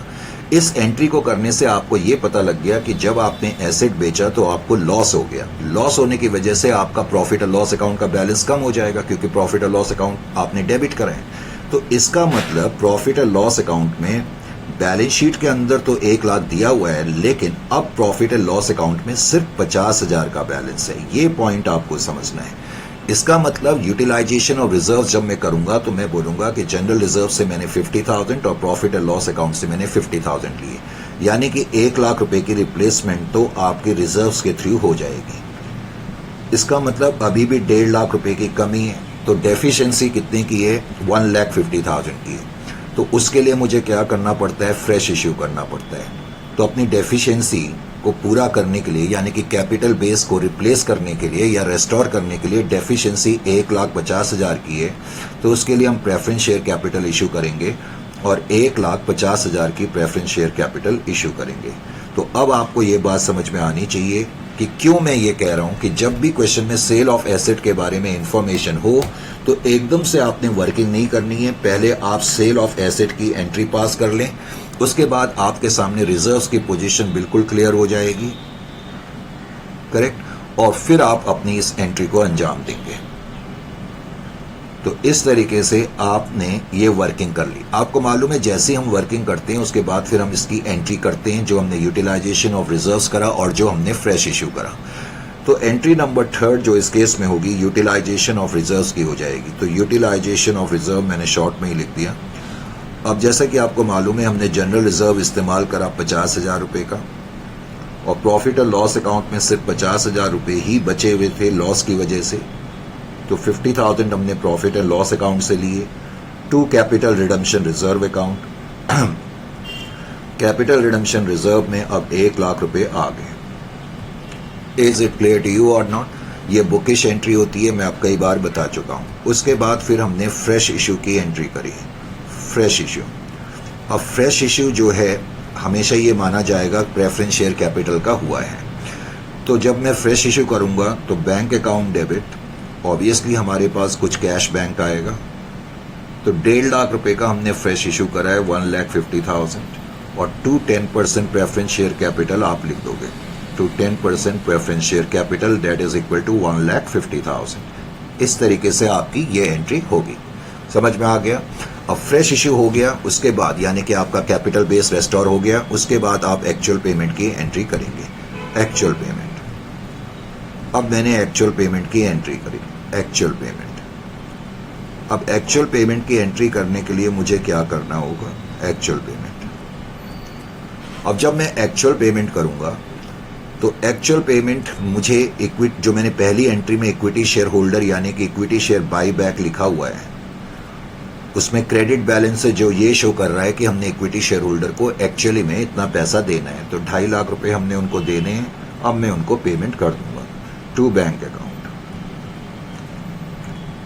इस एंट्री को करने से आपको ये पता लग गया कि जब आपने एसेट बेचा तो आपको लॉस हो गया। लॉस होने की वजह से आपका प्रॉफिट और लॉस अकाउंट का बैलेंस कम हो जाएगा, क्योंकि प्रॉफिट और लॉस अकाउंट आपने डेबिट करा है। तो इसका मतलब प्रॉफिट और लॉस अकाउंट में बैलेंस शीट के अंदर तो 1 लाख दिया हुआ है, लेकिन अब प्रॉफिट एंड लॉस अकाउंट में सिर्फ 50,000 का बैलेंस है। ये पॉइंट आपको समझना है। इसका मतलब यूटिलाइजेशन ऑफ रिजर्व जब मैं करूंगा तो मैं बोलूंगा कि जनरल रिजर्व से मैंने 50,000 और प्रॉफिट एंड लॉस अकाउंट से मैंने 50,000 लिए, यानी कि 1 लाख रुपए की रिप्लेसमेंट तो आपके रिजर्व्स के थ्रू हो जाएगी। इसका मतलब अभी भी 1.5 लाख रुपए की कमी है। तो डेफिशिएंसी कितने की है? 1,50,000 की है। तो उसके लिए मुझे क्या करना पड़ता है? फ्रेश इश्यू करना पड़ता है। तो अपनी डेफिशिएंसी को पूरा करने के लिए, यानी कि कैपिटल बेस को रिप्लेस करने के लिए या रेस्टोर करने के लिए डेफिशिएंसी 1,50,000 की है, तो उसके लिए हम प्रेफरेंस शेयर कैपिटल इशू करेंगे और 1,50,000 की प्रेफरेंस शेयर कैपिटल इशू करेंगे। तो अब आपको ये बात समझ में आनी चाहिए कि क्यों मैं ये कह रहा हूं कि जब भी क्वेश्चन में सेल ऑफ एसेट के बारे में इंफॉर्मेशन हो तो एकदम से आपने वर्किंग नहीं करनी है। पहले आप सेल ऑफ एसेट की एंट्री पास कर लें, उसके बाद आपके सामने रिजर्व्स की पोजीशन बिल्कुल क्लियर हो जाएगी, करेक्ट, और फिर आप अपनी इस एंट्री को अंजाम देंगे। तो इस तरीके से आपने ये वर्किंग कर ली। आपको मालूम है जैसे हम वर्किंग करते हैं उसके बाद फिर हम इसकी एंट्री करते हैं, जो हमने यूटिलाइजेशन ऑफ रिजर्व्स करा और जो हमने फ्रेश इश्यू करा। तो एंट्री नंबर 3 जो इस केस में होगी यूटिलाइजेशन ऑफ रिजर्व्स की हो जाएगी। तो यूटिलाइजेशन ऑफ रिजर्व मैंने शॉर्ट में ही लिख दिया। अब जैसा कि आपको मालूम है हमने जनरल रिजर्व इस्तेमाल करा 50,000 रुपए का, और प्रॉफिट और लॉस अकाउंट में सिर्फ 50,000 रुपए ही बचे हुए थे लॉस की वजह से। तो 50,000 हमने प्रॉफिट एंड लॉस अकाउंट से लिए to capital redemption reserve account. Capital redemption reserve में अब 1 लाख रुपए आ गए। Is it clear to you और नॉट? ये बुकिश एंट्री होती है, मैं आप कई बार बता चुका हूं। उसके बाद फिर हमने फ्रेश इश्यू की एंट्री करी, फ्रेश इश्यू। अब फ्रेश इश्यू जो है हमेशा ये माना जाएगा प्रेफरेंस शेयर कैपिटल का हुआ है। तो जब मैं फ्रेश इश्यू करूंगा तो बैंक अकाउंट डेबिट, ऑब्वियसली हमारे पास कुछ कैश बैंक आएगा। तो 1.5 लाख रुपए का हमने फ्रेश इश्यू करा है 1,50,000, और टू 10% प्रेफरेंस शेयर कैपिटल आप लिख दोगे। To 10% preference share capital that is equal to 1,50,000। इस तरीके से आपकी ये एंट्री होगी। समझ में आ गया? अब फ्रेश इश्यू हो गया, उसके बाद यानी कि आपका कैपिटल बेस रेस्टोर हो गया, उसके बाद आप एक्चुअल पेमेंट की एंट्री करेंगे। एक्चुअल पेमेंट, अब मैंने एक्चुअल पेमेंट की एंट्री करी, एक्चुअल पेमेंट। अब एक्चुअल पेमेंट की एंट्री करने के लिए मुझे क्या करना होगा? Actual payment. अब जब मैं एक्चुअल पेमेंट करूंगा तो एक्चुअल पेमेंट मुझे इक्विटी, जो मैंने पहली एंट्री में इक्विटी शेयर होल्डर यानी कि इक्विटी शेयर बाई बैक लिखा हुआ है, उसमें क्रेडिट बैलेंस से जो ये शो कर रहा है कि हमने इक्विटी शेयर होल्डर को एक्चुअली में इतना पैसा देना है। तो 2.5 लाख रुपए हमने उनको देने हैं। अब मैं उनको पेमेंट कर दूंगा to bank account,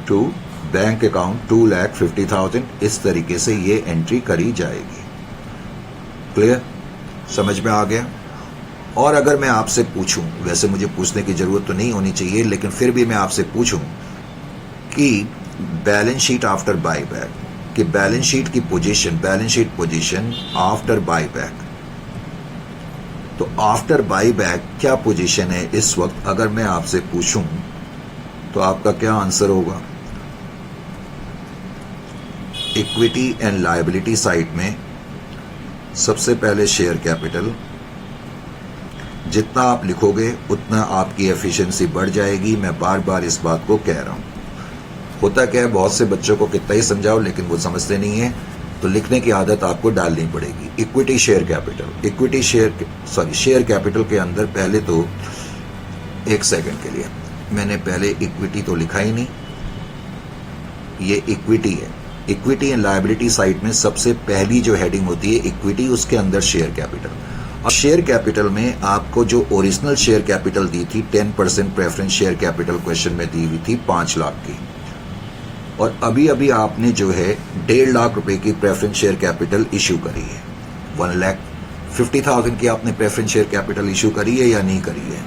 to bank account 2,50,000। इस तरीके से ये एंट्री करी जाएगी। क्लियर? समझ में आ गया? और अगर मैं आपसे पूछूं, वैसे मुझे पूछने की जरूरत तो नहीं होनी चाहिए, लेकिन फिर भी मैं आपसे पूछूं कि balance sheet after by back, कि बैलेंस शीट की position, balance sheet position after by back, तो आफ्टर बाई बैक क्या पोजीशन है इस वक्त? अगर मैं आपसे पूछूं तो आपका क्या आंसर होगा? इक्विटी एंड लायबिलिटी साइड में सबसे पहले शेयर कैपिटल, जितना आप लिखोगे उतना आपकी एफिशिएंसी बढ़ जाएगी। मैं बार बार इस बात को कह रहा हूं। होता क्या है, बहुत से बच्चों को कितना ही समझाओ लेकिन वो समझते नहीं है, तो लिखने की आदत आपको डालनी पड़ेगी। Equity share capital, equity share capital के अंदर पहले तो एक सेकंड के लिए मैंने पहले इक्विटी तो लिखा ही नहीं, ये इक्विटी है। इक्विटी एंड लायबिलिटी साइड में सबसे पहली जो हेडिंग होती है इक्विटी, उसके अंदर शेयर कैपिटल। और शेयर कैपिटल में आपको जो ओरिजिनल शेयर कैपिटल दी थी 10% प्रेफरेंस शेयर कैपिटल क्वेश्चन में दी हुई थी 5 लाख की, और अभी अभी आपने जो है 1.5 लाख रुपए की प्रेफरेंस शेयर कैपिटल इशू करी है। 1,50,000 की आपने प्रेफरेंस शेयर कैपिटल इशू करी है या नहीं करी है?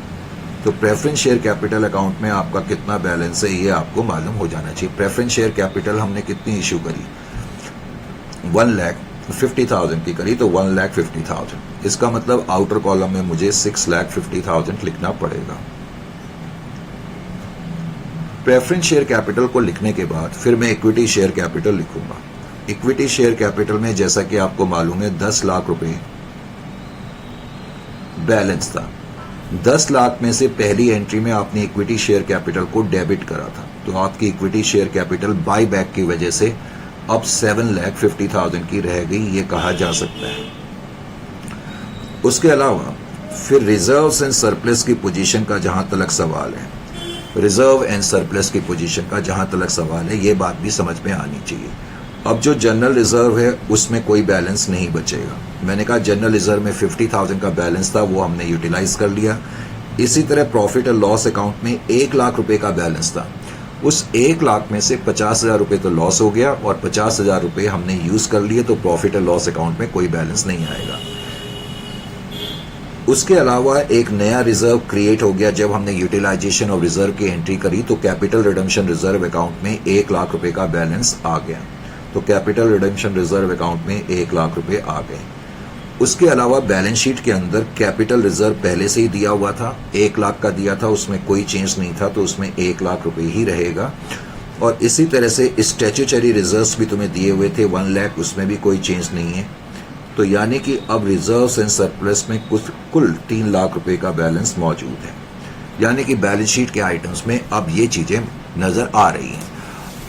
तो प्रेफरेंस शेयर कैपिटल अकाउंट में आपका कितना बैलेंस है ये आपको मालूम हो जाना चाहिए। प्रेफरेंस शेयर कैपिटल हमने कितनी इशू करी? 1,50,000 की करी, तो 1,50,000। इसका मतलब आउटर कॉलम में मुझे 6,50,000 लिखना पड़ेगा। प्रेफरेंस शेयर कैपिटल को लिखने के बाद फिर मैं इक्विटी शेयर कैपिटल लिखूंगा। इक्विटी शेयर कैपिटल में जैसा कि आपको मालूम है 10 लाख रुपए बैलेंस था। 10 लाख में से पहली एंट्री में आपने इक्विटी शेयर कैपिटल को डेबिट करा था, तो आपकी equity share capital by back की वजह से अब 7,50,000 की रह गई, ये कहा जा सकता है। उसके अलावा फिर रिजर्व्स एंड सरप्लस की पोजीशन का जहां तक सवाल है, रिजर्व एंड सरप्लस की पोजीशन का जहां तक सवाल है, ये बात भी समझ में आनी चाहिए। अब जो जनरल रिजर्व है उसमें कोई बैलेंस नहीं बचेगा। मैंने कहा जनरल रिजर्व में 50,000 का बैलेंस था, वो हमने यूटिलाइज कर लिया। इसी तरह प्रॉफिट और लॉस अकाउंट में 1 लाख रुपए का बैलेंस था। उस 1 लाख में से 50,000 रुपए तो लॉस हो गया और 50,000 रुपए हमने यूज कर लिए, तो प्रॉफिट और लॉस अकाउंट में कोई बैलेंस नहीं आएगा। उसके अलावा एक नया रिजर्व क्रिएट हो गया जब हमने यूटिलाइजेशन ऑफ रिजर्व की एंट्री करी, तो कैपिटल रिडम्पशन रिजर्व अकाउंट में 1 लाख रुपए का बैलेंस आ गया। तो कैपिटल रिडम्पशन रिजर्व अकाउंट में 1 लाख रुपए आ गए। उसके अलावा बैलेंस शीट के अंदर कैपिटल रिजर्व पहले से ही दिया हुआ था, 1 लाख का दिया था, उसमें कोई चेंज नहीं था, तो उसमें 1 लाख रुपए ही रहेगा। और इसी तरह से स्टैट्यूटरी रिजर्व्स भी तुम्हें दिए हुए थे 1 लाख, उसमें भी कोई चेंज नहीं है। तो यानी कि अब रिजर्व्स एंड सरप्लस में कुल 3 लाख रुपए का बैलेंस मौजूद है। यानी कि बैलेंस शीट के आइटम्स में अब ये चीजें नजर आ रही हैं।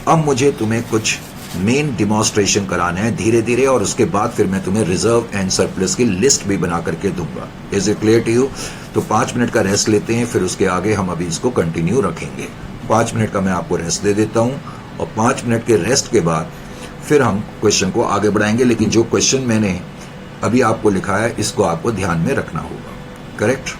अब मुझे तुम्हें कुछ मेन डिमॉन्स्ट्रेशन कराना है धीरे धीरे, और उसके बाद फिर मैं तुम्हें रिजर्व एंड सरप्लस की लिस्ट भी बना करके दूंगा। Is it clear to you? तो 5 मिनट का रेस्ट लेते हैं, फिर उसके आगे हम अभी इसको कंटिन्यू रखेंगे। 5 मिनट का मैं आपको रेस्ट दे देता हूं, और 5 मिनट के रेस्ट के बाद फिर हम क्वेश्चन को आगे बढ़ाएंगे। लेकिन जो क्वेश्चन मैंने अभी आपको लिखा है इसको आपको ध्यान में रखना होगा। करेक्ट?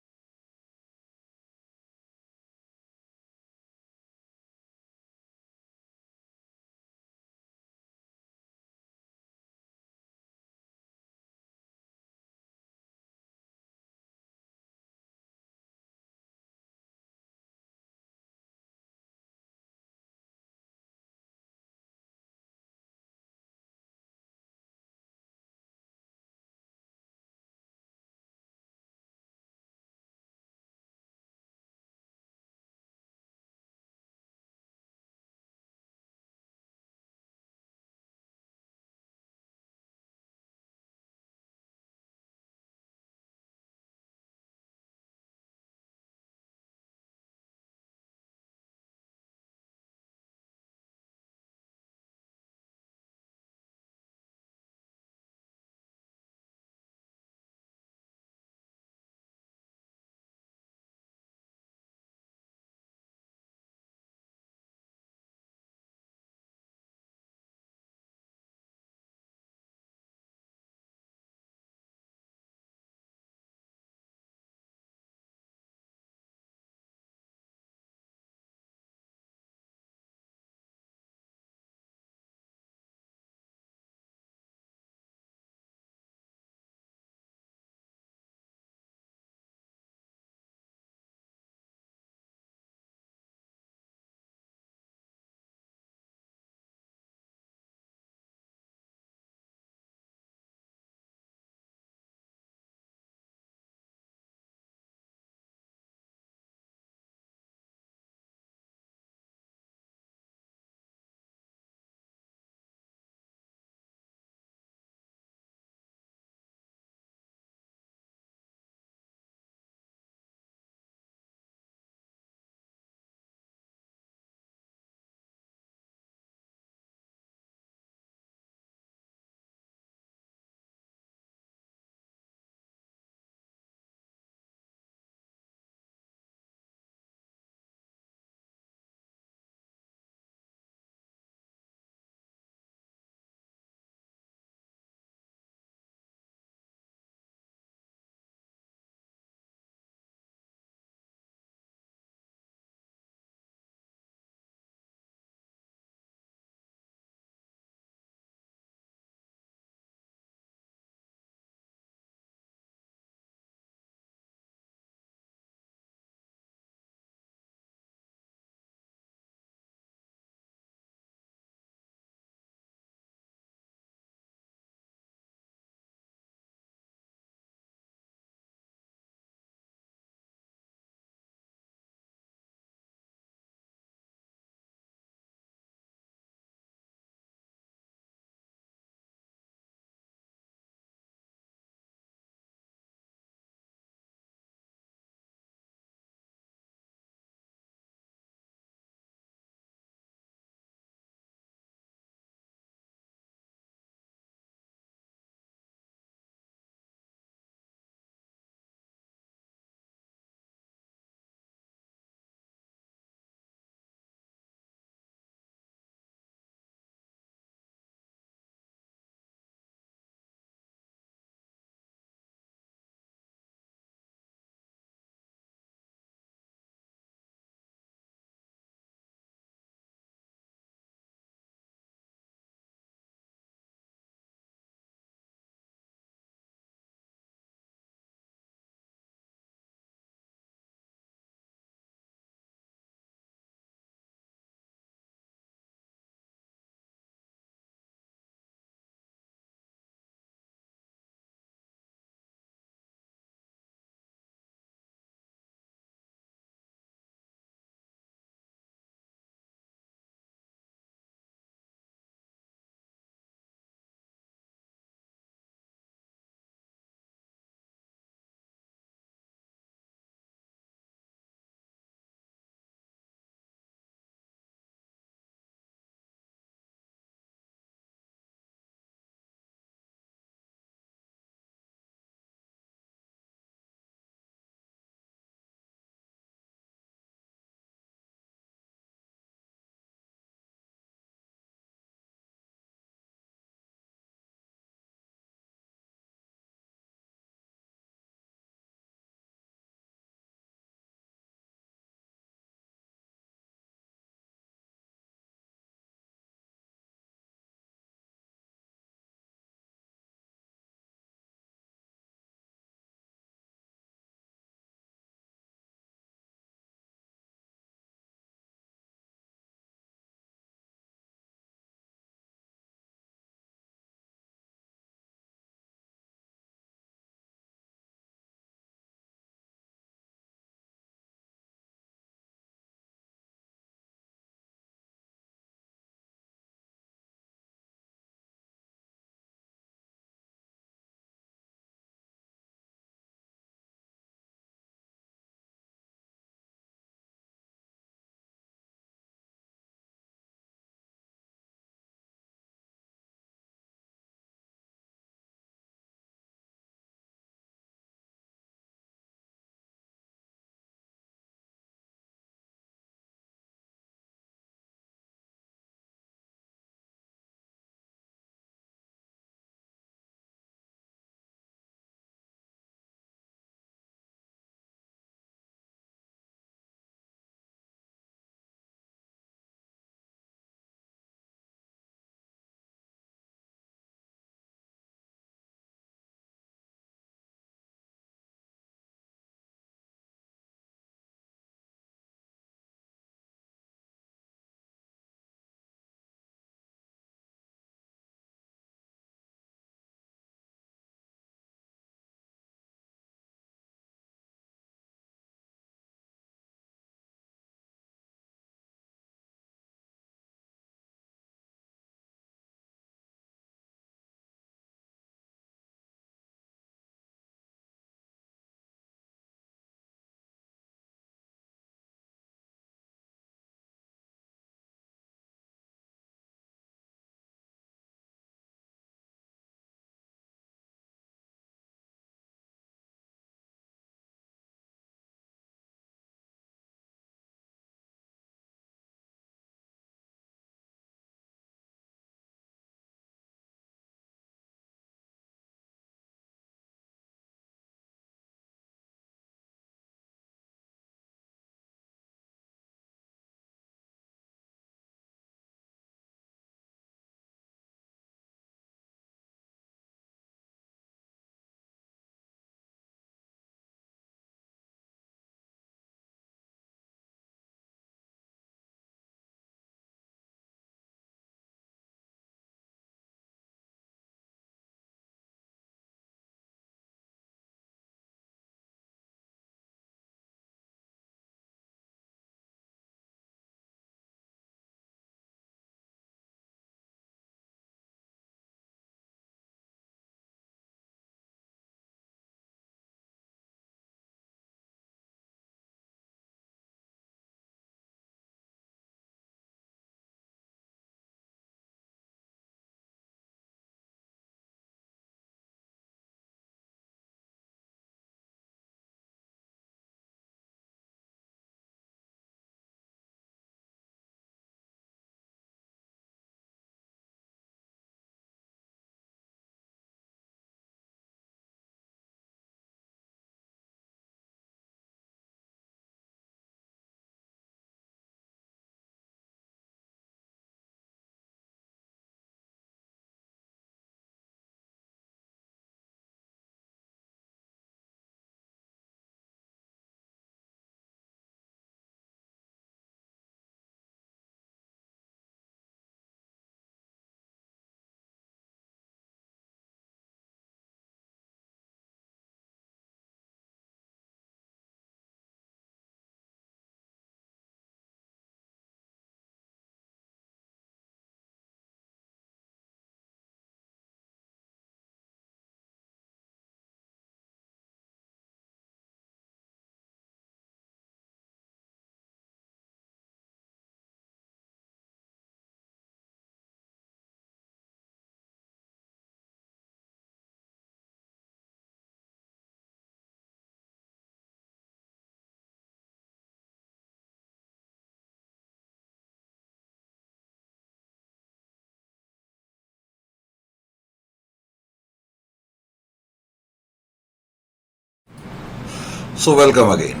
So welcome again.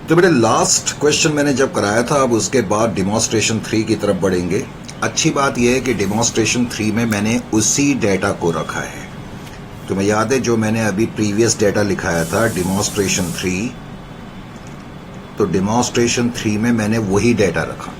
तो बेटे लास्ट क्वेश्चन मैंने जब कराया था, अब उसके बाद डिमॉन्स्ट्रेशन 3 की तरफ बढ़ेंगे। अच्छी बात यह है कि डिमॉन्स्ट्रेशन 3 में मैंने उसी डेटा को रखा है। तुम्हें याद है जो मैंने अभी प्रीवियस डेटा लिखाया था डिमॉन्स्ट्रेशन 3, तो डिमॉन्स्ट्रेशन 3 में मैंने वही डेटा रखा,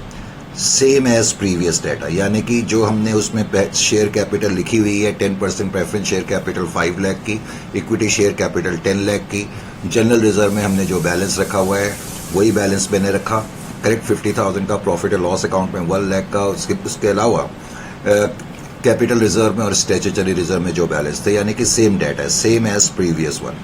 सेम एज प्रीवियस डेटा। यानी कि जो हमने उसमें शेयर कैपिटल लिखी हुई है 10% प्रेफरेंस शेयर कैपिटल 5 लाख की, इक्विटी शेयर कैपिटल 10 लाख की, जनरल रिजर्व में हमने जो बैलेंस रखा हुआ है वही बैलेंस मैंने रखा। करेक्ट 50,000 का प्रॉफिट और लॉस अकाउंट में 1 लाख का, उसके अलावा कैपिटल रिजर्व में और स्टैट्यूटरी रिजर्व में जो बैलेंस थे, यानी कि सेम डेटा है, सेम एज प्रीवियस वन।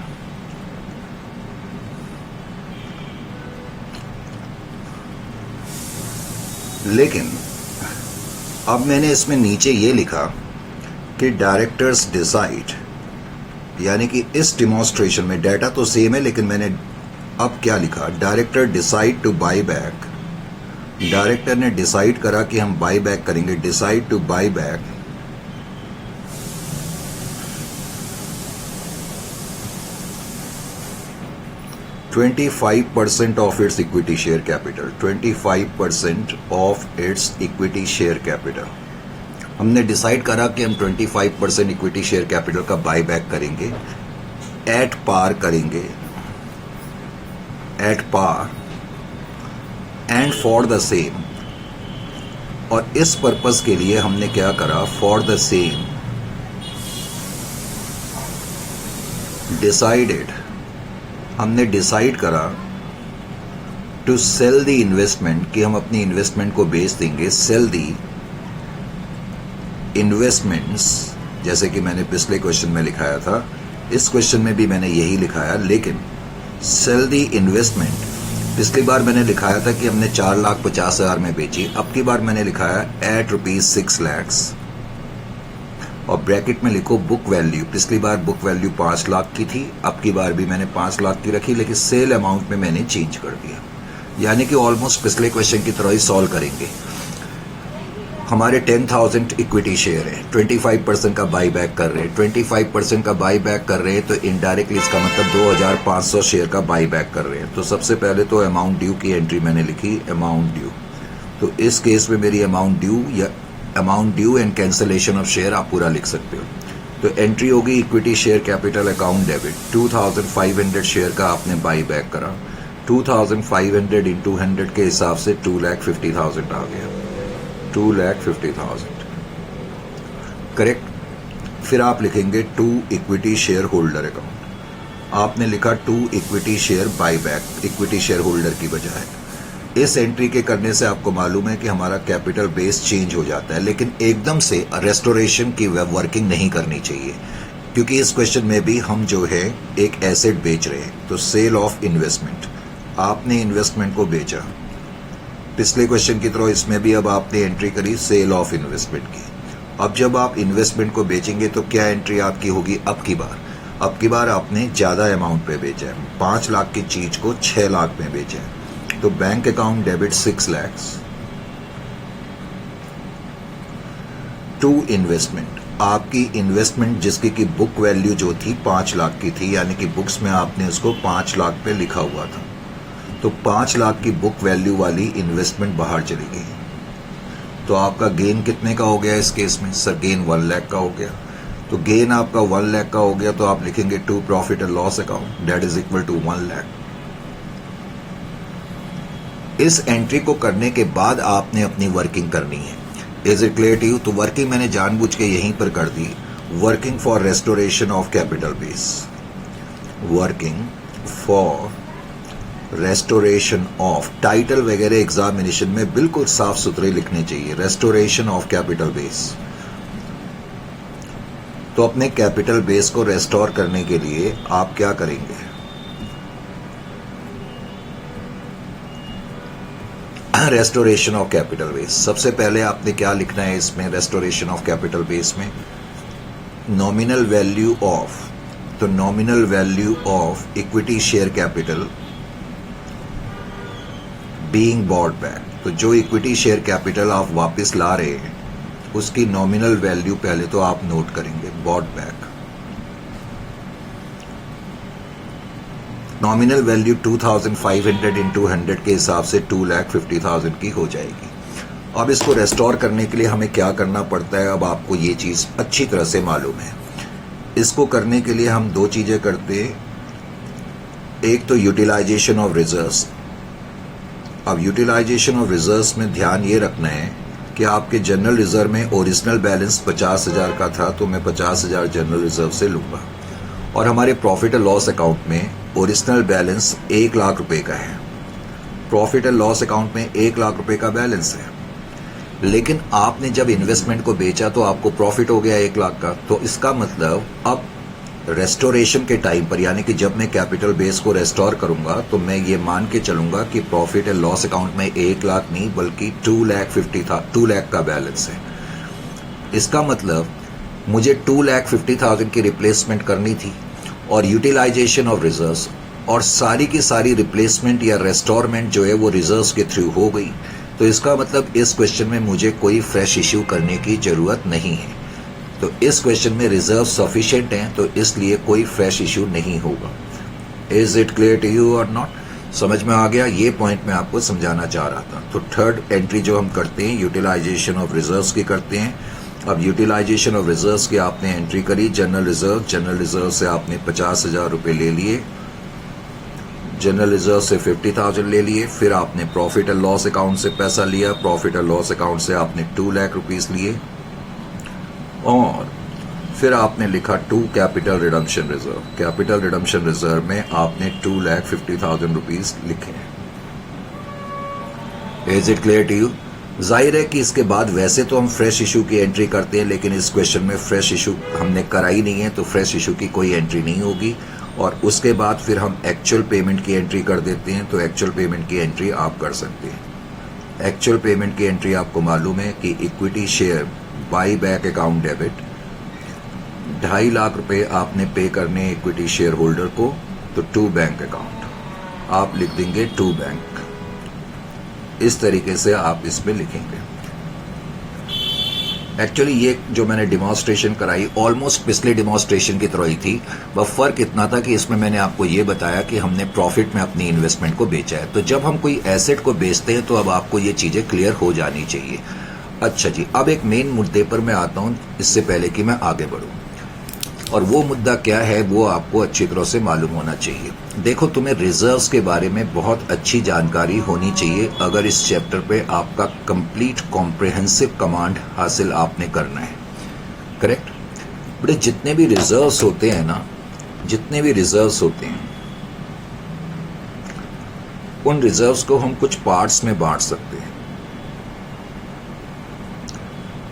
लेकिन अब मैंने इसमें नीचे ये लिखा कि डायरेक्टर्स डिसाइड, यानी कि इस डिमॉन्स्ट्रेशन में डेटा तो सेम है, लेकिन मैंने अब क्या लिखा, director decide to buy back. Director ने डिसाइड करा कि हम बाई बैक करेंगे, decide to buy back 25% of its equity share capital, 25% of its equity share capital. हमने डिसाइड करा कि हम 25% इक्विटी शेयर कैपिटल का बाई बैक करेंगे, एट पार करेंगे, at par and for the same. और इस पर्पस के लिए हमने क्या करा, फॉर द सेम डिसाइडेड, हमने डिसाइड करा टू सेल द इन्वेस्टमेंट, कि हम अपनी इन्वेस्टमेंट को बेच देंगे, सेल दी इन्वेस्टमेंट्स, जैसे कि मैंने पिछले क्वेश्चन में लिखाया था, इस क्वेश्चन में भी मैंने यही लिखाया। लेकिन सेल दी इन्वेस्टमेंट, पिछली बार मैंने लिखाया था कि हमने 4,50,000 में बेची, अब की बार मैंने लिखाया एट ₹6 लाख, और ब्रैकेट में लिखो बुक वैल्यू। पिछली बार बुक वैल्यू 5 लाख की थी, अब की बार भी मैंने 5 लाख की रखी, लेकिन सेल अमाउंट में मैंने चेंज कर दिया। यानी कि ऑलमोस्ट पिछले क्वेश्चन की तरह ही सॉल्व करेंगे। हमारे 10,000 इक्विटी शेयर है, 25% का बाई बैक कर रहे हैं, 25% का बाई बैक कर रहे हैं, तो इनडायरेक्टली इसका मतलब 2,500 शेयर का बाई बैक कर रहे हैं। तो सबसे पहले तो अमाउंट ड्यू की एंट्री मैंने लिखी, अमाउंट ड्यू। तो इस केस में मेरी अमाउंट ड्यू या amount due and cancellation of share आप पूरा लिख सकते हो। तो एंट्री होगी equity share capital account debit, 2,500 share का आपने बाई बैक करा, 2,500 इंटू 100 के हिसाब से 2,50,000 आ गया, 2,50,000 करेक्ट। फिर आप लिखेंगे to equity share holder account, आपने लिखा to equity share buy back, equity share holder की बजाय। इस एंट्री के करने से आपको मालूम है कि हमारा कैपिटल बेस चेंज हो जाता है, लेकिन एकदम से रेस्टोरेशन की वर्किंग नहीं करनी चाहिए, क्योंकि इस क्वेश्चन में भी हम जो है एक एसेट बेच रहे हैं। तो सेल ऑफ इन्वेस्टमेंट, आपने इन्वेस्टमेंट को बेचा, पिछले क्वेश्चन की तरह इसमें भी अब आपने एंट्री करी सेल ऑफ इन्वेस्टमेंट की। अब जब आप इन्वेस्टमेंट को बेचेंगे तो क्या एंट्री आपकी होगी, अब की बार आपने ज्यादा अमाउंट पे बेचा है, 5 लाख की चीज को 6 लाख में बेचा है। तो bank account debit 6 lakh to investment, आपकी इन्वेस्टमेंट जिसकी की बुक वैल्यू जो थी 5 लाख की थी, यानी कि बुक्स में आपने उसको 5 लाख पे लिखा हुआ था, तो 5 लाख की बुक वैल्यू वाली इन्वेस्टमेंट बाहर चली गई। तो आपका गेन कितने का हो गया इस केस में, सर गेन 1 लाख का हो गया। तो गेन आपका 1 लाख का हो गया, तो आप लिखेंगे to profit and loss account that is equal to 1 lakh. इस एंट्री को करने के बाद आपने अपनी वर्किंग करनी है। Is it clear to you? तो वर्किंग मैंने जानबूझ के यहीं पर कर दी, working for restoration of capital base, working for restoration of, title वगैरह एग्जामिनेशन में बिल्कुल साफ सुथरे लिखने चाहिए, रेस्टोरेशन ऑफ कैपिटल बेस। तो अपने कैपिटल बेस को रेस्टोर करने के लिए आप क्या करेंगे, रेस्टोरेशन ऑफ कैपिटल बेस। सबसे पहले आपने क्या लिखना है इसमें, रेस्टोरेशन ऑफ कैपिटल बेस में नॉमिनल वैल्यू ऑफ, तो nominal value of equity share capital being bought back, तो जो इक्विटी शेयर कैपिटल आप वापस ला रहे हैं उसकी नॉमिनल वैल्यू पहले तो आप नोट करेंगे, bought back. Nominal value 2500 into 100 के हिसाब से 2,50,000 की हो जाएगी। अब इसको रेस्टोर करने के लिए हमें क्या करना पड़ता है, अब आपको ये चीज़ अच्छी तरह से मालूम है। इसको करने के लिए हम दो चीज़ें करते हैं, एक तो यूटिलाइजेशन ऑफ रिजर्व्स। अब यूटिलाइजेशन ऑफ रिजर्व्स में ध्यान ये रखना है कि आपके जनरल रिजर्व में ओरिजिनल बैलेंस 50,000 का था, तो मैं 50,000 जनरल रिजर्व से लूँगा, और हमारे प्रॉफिट एंड लॉस अकाउंट में ओरिजिनल बैलेंस 1 लाख रुपए का है। प्रॉफिट एंड लॉस अकाउंट में 1 लाख रुपए का बैलेंस है, लेकिन आपने जब इन्वेस्टमेंट को बेचा तो आपको प्रॉफिट हो गया 1 लाख का। तो इसका मतलब अब रेस्टोरेशन के टाइम पर, यानी कि जब मैं कैपिटल बेस को रेस्टोर करूंगा, तो मैं ये मान के चलूंगा कि प्रॉफिट एंड लॉस अकाउंट में 1 लाख नहीं बल्कि 2 लाख का बैलेंस है। इसका मतलब मुझे 2,50,000 की रिप्लेसमेंट करनी थी, और यूटिलाइजेशन ऑफ रिजर्व्स और सारी की सारी रिप्लेसमेंट या रेस्टोरमेंट जो है वो रिजर्व्स के थ्रू हो गई। तो इसका मतलब इस क्वेश्चन में मुझे कोई फ्रेश इश्यू करने की जरूरत नहीं है। तो इस क्वेश्चन में रिजर्व सफिशिएंट हैं, तो इसलिए कोई फ्रेश इश्यू नहीं होगा। Is it clear to you और नॉट? समझ में आ गया? ये पॉइंट मैं आपको समझाना चाह रहा था। तो थर्ड एंट्री जो हम करते हैं यूटिलाइजेशन ऑफ रिजर्व्स की करते हैं। अब यूटिलाइजेशन ऑफ रिजर्व्स की आपने एंट्री करी, जनरल रिजर्व से आपने 50,000 रुपये ले लिए, जनरल रिजर्व से 50,000 ले लिए, फिर आपने प्रॉफिट एंड लॉस अकाउंट से पैसा लिया, प्रॉफिट एंड लॉस अकाउंट से आपने 2 लाख रुपीस लिए, और फिर आपने लिखा 2 capital redemption reserve. Capital redemption reserve में आपने 2,50,000 रुपीस लिखे हैं। Is it clear to you? जाहिर है कि इसके बाद वैसे तो हम फ्रेश इशू की एंट्री करते हैं, लेकिन इस क्वेश्चन में फ्रेश इशू हमने कराई नहीं है, तो फ्रेश इशू की कोई एंट्री नहीं होगी। और उसके बाद फिर हम एक्चुअल पेमेंट की एंट्री कर देते हैं, तो एक्चुअल पेमेंट की एंट्री आप कर सकते हैं। एक्चुअल पेमेंट की एंट्री आपको मालूम है कि equity share buy back account debit 2.5 lakh रुपए आपने पे करने इक्विटी शेयर होल्डर को, तो 2 बैंक अकाउंट आप लिख देंगे, 2 बैंक। इस तरीके से आप इसमें लिखेंगे। एक्चुअली ये जो मैंने डिमॉन्स्ट्रेशन कराई ऑलमोस्ट पिछले डिमॉन्स्ट्रेशन की तरह ही थी। वह फर्क इतना था कि इसमें मैंने आपको ये बताया कि हमने प्रॉफिट में अपनी इन्वेस्टमेंट को बेचा है। तो जब हम कोई एसेट को बेचते हैं तो अब आपको ये चीजें क्लियर हो जानी चाहिए। अच्छा जी, अब एक मेन मुद्दे पर मैं आता हूं इससे पहले कि मैं आगे बढ़ूं, और वो मुद्दा क्या है वो आपको अच्छी तरह से मालूम होना चाहिए। देखो, तुम्हें रिजर्व्स के बारे में बहुत अच्छी जानकारी होनी चाहिए अगर इस चैप्टर पे आपका कंप्लीट कॉम्प्रिहेंसिव कमांड हासिल आपने करना है। करेक्ट बेटे? जितने भी रिजर्व्स होते हैं ना, जितने भी रिजर्व्स होते हैं, उन रिजर्व्स को हम कुछ पार्ट्स में बांट सकते हैं।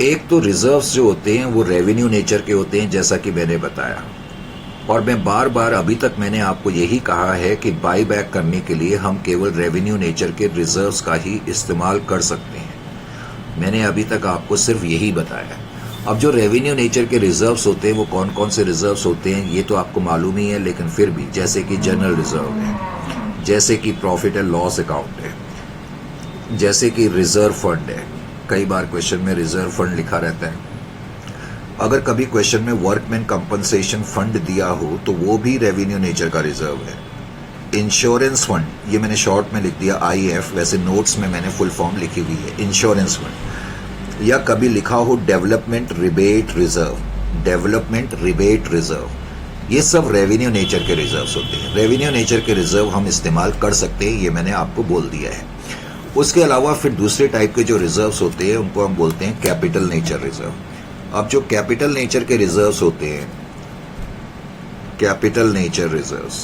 एक तो रिजर्व्स जो होते हैं वो रेवेन्यू नेचर के होते हैं, जैसा कि मैंने बताया, और मैं बार बार अभी तक मैंने आपको यही कहा है कि बाई बैक करने के लिए हम केवल रेवेन्यू नेचर के रिजर्व्स का ही इस्तेमाल कर सकते हैं। मैंने अभी तक आपको सिर्फ यही बताया। अब जो रेवेन्यू नेचर के रिजर्व्स होते हैं वो कौन कौन से रिजर्व्स होते हैं ये तो आपको मालूम ही है, लेकिन फिर भी, जैसे कि जनरल रिजर्व है, जैसे कि प्रॉफिट एंड लॉस अकाउंट है, जैसे कि रिजर्व फंड है। कई बार क्वेश्चन में रिजर्व फंड लिखा रहता है। अगर कभी क्वेश्चन में वर्कमैन कंपनसेशन फंड दिया हो तो वो भी रेवेन्यू नेचर का रिजर्व है। इंश्योरेंस फंड, ये मैंने शॉर्ट में लिख दिया IF, वैसे नोट्स में मैंने फुल फॉर्म लिखी हुई है, इंश्योरेंस फंड। या कभी लिखा हो development rebate reserve, development rebate reserve, ये सब रेवेन्यू नेचर के रिजर्व्स होते हैं। रेवेन्यू नेचर के रिजर्व हम इस्तेमाल कर सकते हैं, ये मैंने आपको बोल दिया है। उसके अलावा फिर दूसरे टाइप के जो रिजर्व्स होते हैं उनको हम बोलते हैं कैपिटल नेचर रिजर्व। अब जो कैपिटल नेचर के रिजर्व्स होते हैं, कैपिटल नेचर रिजर्व्स,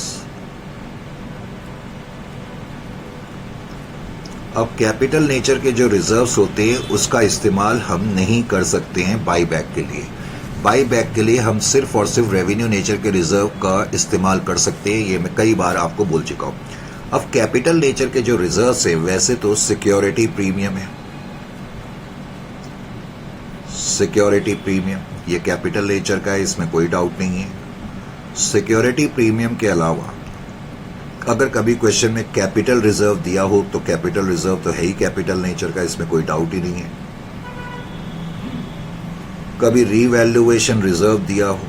अब कैपिटल नेचर के जो रिजर्व्स होते हैं उसका इस्तेमाल हम नहीं कर सकते हैं बाई बैक के लिए। बाई बैक के लिए हम सिर्फ और सिर्फ रेवेन्यू नेचर के रिजर्व का इस्तेमाल कर सकते हैं, ये मैं कई बार आपको बोल चुका हूं। अब कैपिटल नेचर के जो रिजर्व्स है, वैसे तो सिक्योरिटी प्रीमियम है, सिक्योरिटी प्रीमियम ये कैपिटल नेचर का है, इसमें कोई डाउट नहीं है। सिक्योरिटी प्रीमियम के अलावा अगर कभी क्वेश्चन में कैपिटल रिजर्व दिया हो तो कैपिटल रिजर्व तो है ही कैपिटल नेचर का, इसमें कोई डाउट ही नहीं है। कभी रीवैल्यूएशन रिजर्व दिया हो,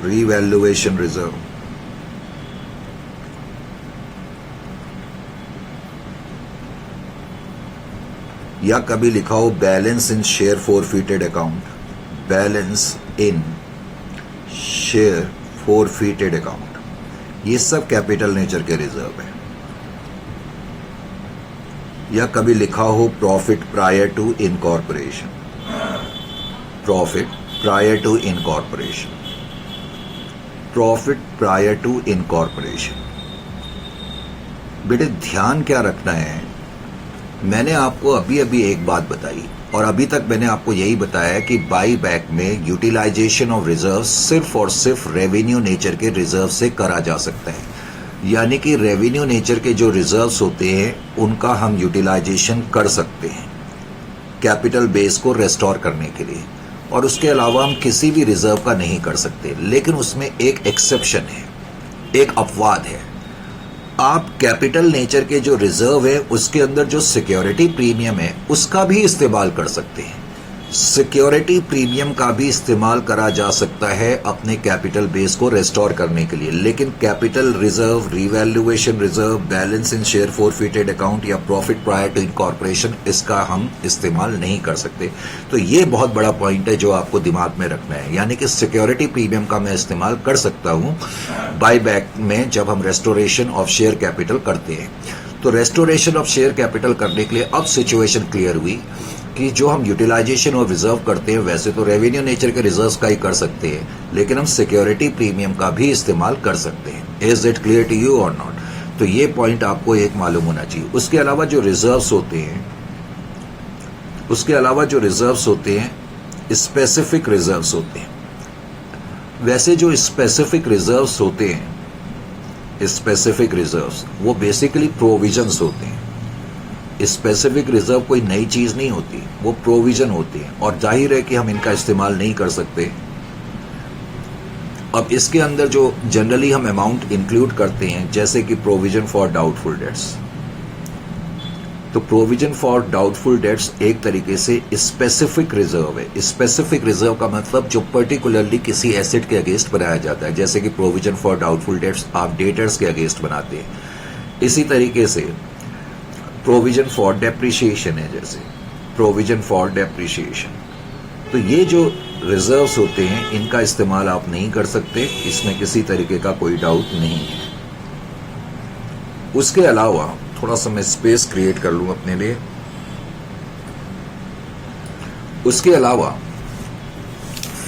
रीवैल्यूएशन रिजर्व, या कभी लिखा हो बैलेंस इन शेयर फॉरफिटेड अकाउंट, बैलेंस इन शेयर फॉरफिटेड अकाउंट, ये सब कैपिटल नेचर के रिजर्व है। या कभी लिखा हो profit prior to incorporation, profit prior to incorporation, profit prior to incorporation. बेटे ध्यान क्या रखना है, मैंने आपको अभी अभी एक बात बताई और अभी तक मैंने आपको यही बताया कि बाई बैक में यूटिलाइजेशन ऑफ रिजर्व सिर्फ और सिर्फ रेवेन्यू नेचर के रिजर्व से करा जा सकता है। यानी कि रेवेन्यू नेचर के जो रिजर्व्स होते हैं उनका हम यूटिलाइजेशन कर सकते हैं कैपिटल बेस को रेस्टोर करने के लिए, और उसके अलावा हम किसी भी रिजर्व का नहीं कर सकते। लेकिन उसमें एक एक्सेप्शन है, एक अपवाद है। आप कैपिटल नेचर के जो रिजर्व है उसके अंदर जो सिक्योरिटी प्रीमियम है उसका भी इस्तेमाल कर सकते हैं। सिक्योरिटी प्रीमियम का भी इस्तेमाल करा जा सकता है अपने कैपिटल बेस को रेस्टोर करने के लिए, लेकिन capital reserve, revaluation reserve, balance इन शेयर फॉरफिटेड अकाउंट या प्रॉफिट प्रायर टू इनकॉर्पोरेशन, इसका हम इस्तेमाल नहीं कर सकते। तो ये बहुत बड़ा पॉइंट है जो आपको दिमाग में रखना है। यानी कि सिक्योरिटी प्रीमियम का मैं इस्तेमाल कर सकता हूं बाई बैक में जब हम रेस्टोरेशन ऑफ शेयर कैपिटल करते हैं। तो रेस्टोरेशन ऑफ शेयर कैपिटल करने के लिए अब सिचुएशन क्लियर हुई कि जो हम यूटिलाइजेशन और रिजर्व करते हैं वैसे तो रेवेन्यू नेचर के रिजर्व्स का ही कर सकते हैं, लेकिन हम सिक्योरिटी प्रीमियम का भी इस्तेमाल कर सकते हैं। Is it clear to you और नॉट? तो ये पॉइंट आपको एक मालूम होना चाहिए। उसके अलावा जो रिजर्व्स होते हैं, उसके अलावा जो रिजर्व्स होते हैं स्पेसिफिक रिजर्व्स होते हैं। वैसे जो स्पेसिफिक रिजर्व्स होते हैं, स्पेसिफिक रिजर्व्स, वो बेसिकली प्रोविजंस होते हैं। स्पेसिफिक रिजर्व कोई नई चीज नहीं होती, वो प्रोविजन होती है और जाहिर है कि हम इनका इस्तेमाल नहीं कर सकते। अब इसके अंदर जो जनरली हम अमाउंट इंक्लूड करते हैं जैसे कि प्रोविजन फॉर डाउटफुल डेट्स, तो प्रोविजन फॉर डाउटफुल डेट्स एक तरीके से स्पेसिफिक रिजर्व है। स्पेसिफिक रिजर्व का मतलब जो पर्टिकुलरली किसी एसेट के अगेंस्ट बनाया जाता है, जैसे कि प्रोविजन फॉर डाउटफुल डेट्स आप डेटर्स के अगेंस्ट बनाते हैं। इसी तरीके से प्रोविजन फॉर डेप्रिशिएशन है, जैसे प्रोविजन फॉर डेप्रिशिएशन। तो ये जो रिजर्व्स होते हैं इनका इस्तेमाल आप नहीं कर सकते, इसमें किसी तरीके का कोई डाउट नहीं है। उसके अलावा थोड़ा सा मैं स्पेस क्रिएट कर लूं अपने लिए। उसके अलावा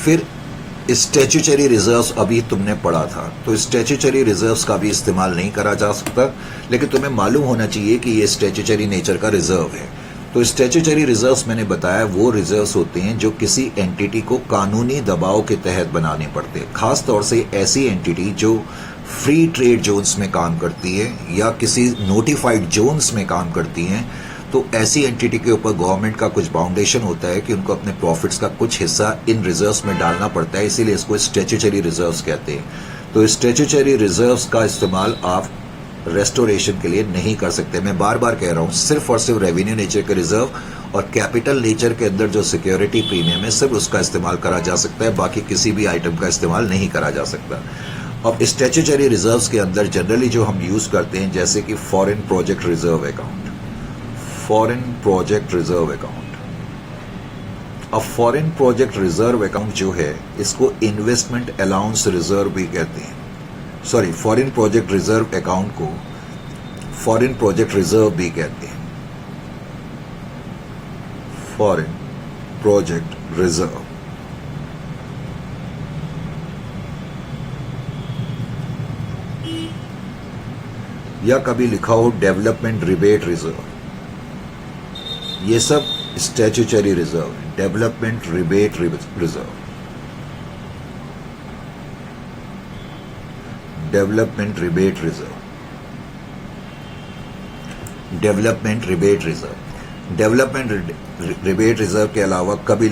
फिर स्टैट्यूटरी रिजर्व्स अभी तुमने पढ़ा था, तो स्टैट्यूटरी रिजर्व्स का भी इस्तेमाल नहीं करा जा सकता, लेकिन तुम्हें मालूम होना चाहिए कि ये स्टैट्यूटरी नेचर का रिजर्व है। तो स्टैट्यूटरी रिजर्व्स मैंने बताया वो रिजर्व्स होते हैं जो किसी एंटिटी को कानूनी दबाव के तहत बनाने पड़ते हैं, खास तौर से ऐसी एंटिटी जो फ्री ट्रेड जोन्स में काम करती है या किसी नोटिफाइड जोन्स में काम करती हैं। तो ऐसी एंटिटी के ऊपर गवर्नमेंट का कुछ बाउंडेशन होता है कि उनको अपने प्रॉफिट्स का कुछ हिस्सा इन रिजर्व्स में डालना पड़ता है, इसीलिए इसको स्टैट्यूटरी रिजर्व्स कहते हैं। तो स्टैट्यूटरी रिजर्व्स का इस्तेमाल आप रेस्टोरेशन के लिए नहीं कर सकते। मैं बार बार कह रहा हूं, सिर्फ और सिर्फ रेवेन्यू नेचर के रिजर्व और कैपिटल नेचर के अंदर जो सिक्योरिटी प्रीमियम है सिर्फ उसका इस्तेमाल करा जा सकता है, बाकी किसी भी आइटम का इस्तेमाल नहीं करा जा सकता। अब स्टैट्यूटरी रिजर्व्स के अंदर जनरली जो हम यूज करते हैं जैसे कि foreign project reserve account, foreign project reserve account. अब फॉरेन प्रोजेक्ट रिजर्व अकाउंट जो है इसको इन्वेस्टमेंट अलाउंस रिजर्व भी कहते हैं। Sorry, foreign project reserve account को फॉरेन प्रोजेक्ट रिजर्व भी कहते हैं, फॉरेन प्रोजेक्ट रिजर्व। या कभी लिखा हो डेवलपमेंट रिबेट रिजर्व, ये सब statutory reserve, development rebate reserve, development rebate reserve, development rebate reserve. Development rebate reserve के अलावा कभी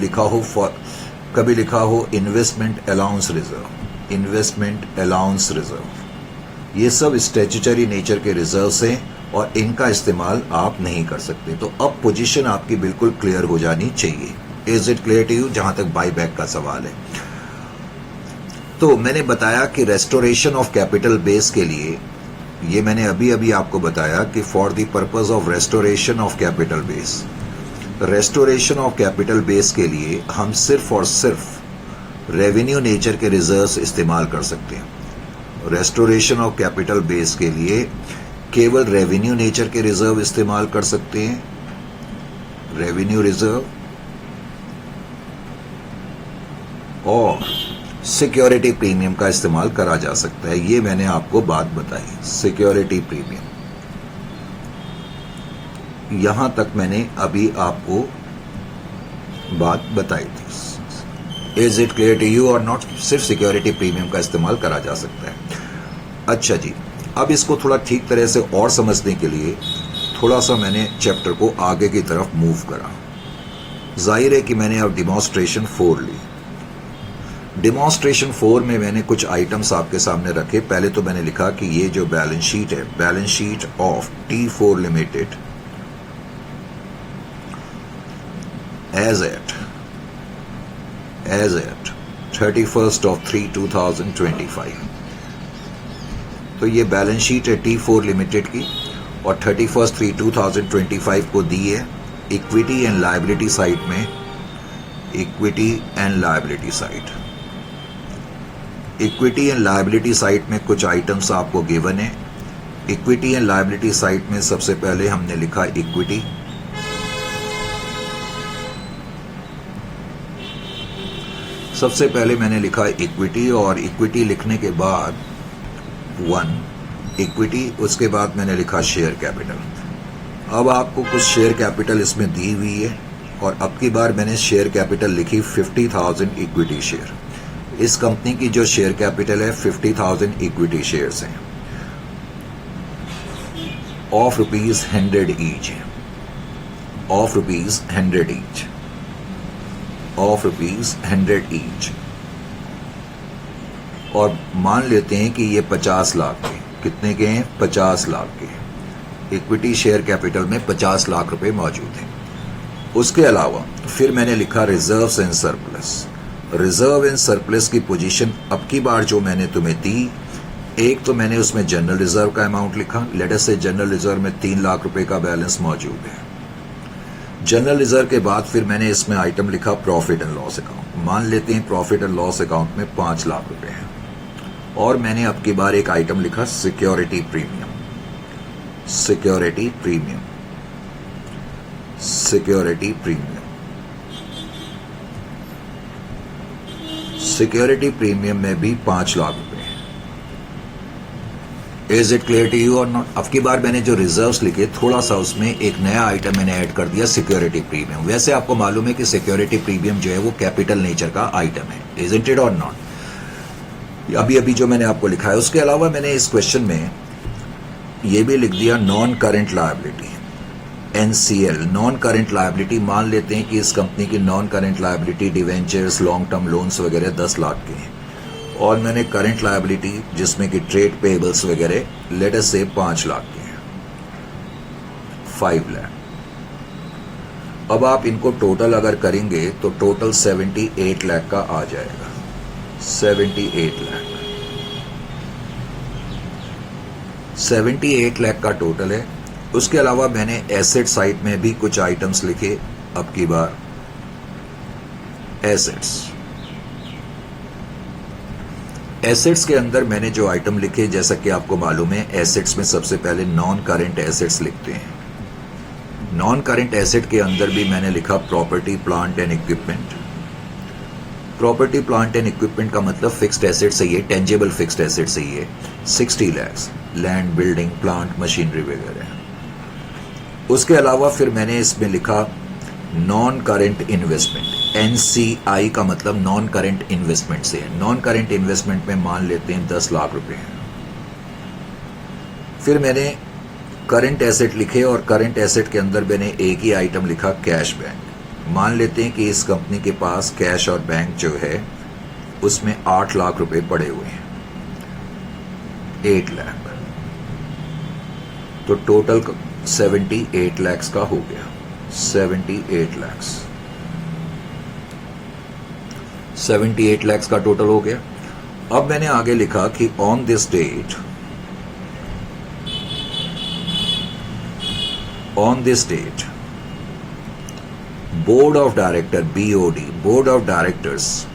लिखा हो investment allowance reserve, investment allowance reserve. ये सब स्टैट्यूटरी नेचर के रिजर्व्स हैं और इनका इस्तेमाल आप नहीं कर सकते। तो अब पोजीशन आपकी बिल्कुल क्लियर हो जानी चाहिए। Is it clear to you जहां तक बाई बैक का सवाल है? तो मैंने बताया कि रेस्टोरेशन ऑफ कैपिटल बेस के लिए, ये मैंने अभी अभी आपको बताया कि for the purpose of restoration of capital base, restoration of capital base के लिए हम सिर्फ और सिर्फ रेवेन्यू नेचर के रिजर्व्स इस्तेमाल कर सकते हैं। रेस्टोरेशन ऑफ कैपिटल बेस के लिए केवल रेवेन्यू नेचर के रिजर्व इस्तेमाल कर सकते हैं, रेवेन्यू रिजर्व, और सिक्योरिटी प्रीमियम का इस्तेमाल करा जा सकता है। ये मैंने आपको बात बताई, सिक्योरिटी प्रीमियम। यहां तक मैंने अभी आपको बात बताई थी। Is it clear to you और नॉट? सिर्फ सिक्योरिटी प्रीमियम का इस्तेमाल करा जा सकता है। अच्छा जी, अब इसको थोड़ा ठीक तरह से और समझने के लिए थोड़ा सा मैंने चैप्टर को आगे की तरफ मूव करा। जाहिर है कि मैंने अब डिमॉन्स्ट्रेशन 4 ली। डिमॉन्स्ट्रेशन 4 में मैंने कुछ आइटम्स आपके सामने रखे। पहले तो मैंने लिखा कि ये जो बैलेंस शीट है, balance sheet of T4 limited as at 31st of 3/2025। तो ये बैलेंस शीट है T4 लिमिटेड की और 31st 3/2025 को दी है इक्विटी एंड लायबिलिटी साइड में। Equity and liability side, equity and liability side में कुछ आइटम्स आपको गिवन है। इक्विटी एंड लायबिलिटी साइड में सबसे पहले हमने लिखा इक्विटी। सबसे पहले मैंने लिखा इक्विटी, और इक्विटी लिखने के बाद 1 इक्विटी, उसके बाद मैंने लिखा शेयर कैपिटल। अब आपको कुछ शेयर कैपिटल इसमें दी हुई है और अब की बार मैंने शेयर कैपिटल लिखी 50,000 इक्विटी शेयर। इस कंपनी की जो शेयर कैपिटल है 50,000 इक्विटी शेयर्स हैं, ऑफ ₹100 ईच है, ऑफ ₹100 ईच, ऑफ ₹100 ईच। और मान लेते हैं कि ये 50 लाख के, कितने के हैं? 50 लाख के। इक्विटी शेयर कैपिटल में 50 लाख रुपए मौजूद हैं। उसके अलावा फिर मैंने लिखा reserves and surplus. Reserve and surplus की पोजीशन अब की बार जो मैंने तुम्हें दी, एक तो मैंने उसमें जनरल रिजर्व का अमाउंट लिखा। लेट अस से जनरल रिजर्व में 3 लाख रुपए का बैलेंस मौजूद है। जनरल रिजर्व के बाद फिर मैंने इसमें आइटम लिखा प्रॉफिट एंड लॉस अकाउंट। मान लेते हैं प्रॉफिट एंड लॉस अकाउंट में 5 लाख रुपए हैं। और मैंने अब की बार एक आइटम लिखा security premium. Security premium, security premium, security premium में भी 5 लाख रुपए। Is it clear to you और नॉट? अब की बार मैंने जो रिजर्व्स लिखे, थोड़ा सा उसमें एक नया आइटम मैंने ऐड कर दिया, सिक्योरिटी प्रीमियम। वैसे आपको मालूम है कि सिक्योरिटी प्रीमियम जो है वो कैपिटल नेचर का आइटम है। इज इट और नॉट? अभी अभी जो मैंने आपको लिखा है। उसके अलावा मैंने इस क्वेश्चन में ये भी लिख दिया non current liability, NCL, non current liability. मान लेते हैं कि इस कंपनी की non current liability debentures, long term loans वगैरह 10 लाख के हैं, और मैंने करंट लायबिलिटी जिसमें कि ट्रेड पेबल्स वगैरह लेट अस से 5 लाख के हैं, 5 लाख। अब आप इनको टोटल अगर करेंगे तो टोटल 78 लाख का आ जाएगा, 78 लाख, 78 लाख का टोटल है। उसके अलावा मैंने एसेट साइड में भी कुछ आइटम्स लिखे। अब की बार एसेट्स, एसेट्स के अंदर मैंने जो आइटम लिखे, जैसा कि आपको मालूम है, एसेट्स में सबसे पहले नॉन करंट एसेट्स लिखते हैं। नॉन करंट एसेट के अंदर भी मैंने लिखा property, plant and equipment. Property, plant and equipment का मतलब फिक्स्ड एसेट से ही है, टेंजेबल फिक्स्ड एसेट से ही है, 60 lakh, land, building, plant, machinery वगैरह। उसके अलावा फिर मैंने इसमें लिखा नॉन करंट इन्वेस्टमेंट, NCI का मतलब नॉन करंट इन्वेस्टमेंट से है। नॉन करंट इन्वेस्टमेंट में मान लेते हैं 10 लाख रुपए हैं। फिर मैंने करंट एसेट लिखे और करंट एसेट के अंदर मैंने एक ही आइटम लिखा कैश बैंक। मान लेते हैं कि इस कंपनी के पास कैश और बैंक जो है उसमें 8 लाख रुपए पड़े हुए हैं, 8 लाख, तो टोटल 78 लाख का हो गया, 78 लाख, 78 लाख का टोटल हो गया। अब मैंने आगे लिखा कि on this date, on this date board of director, BOD, board of directors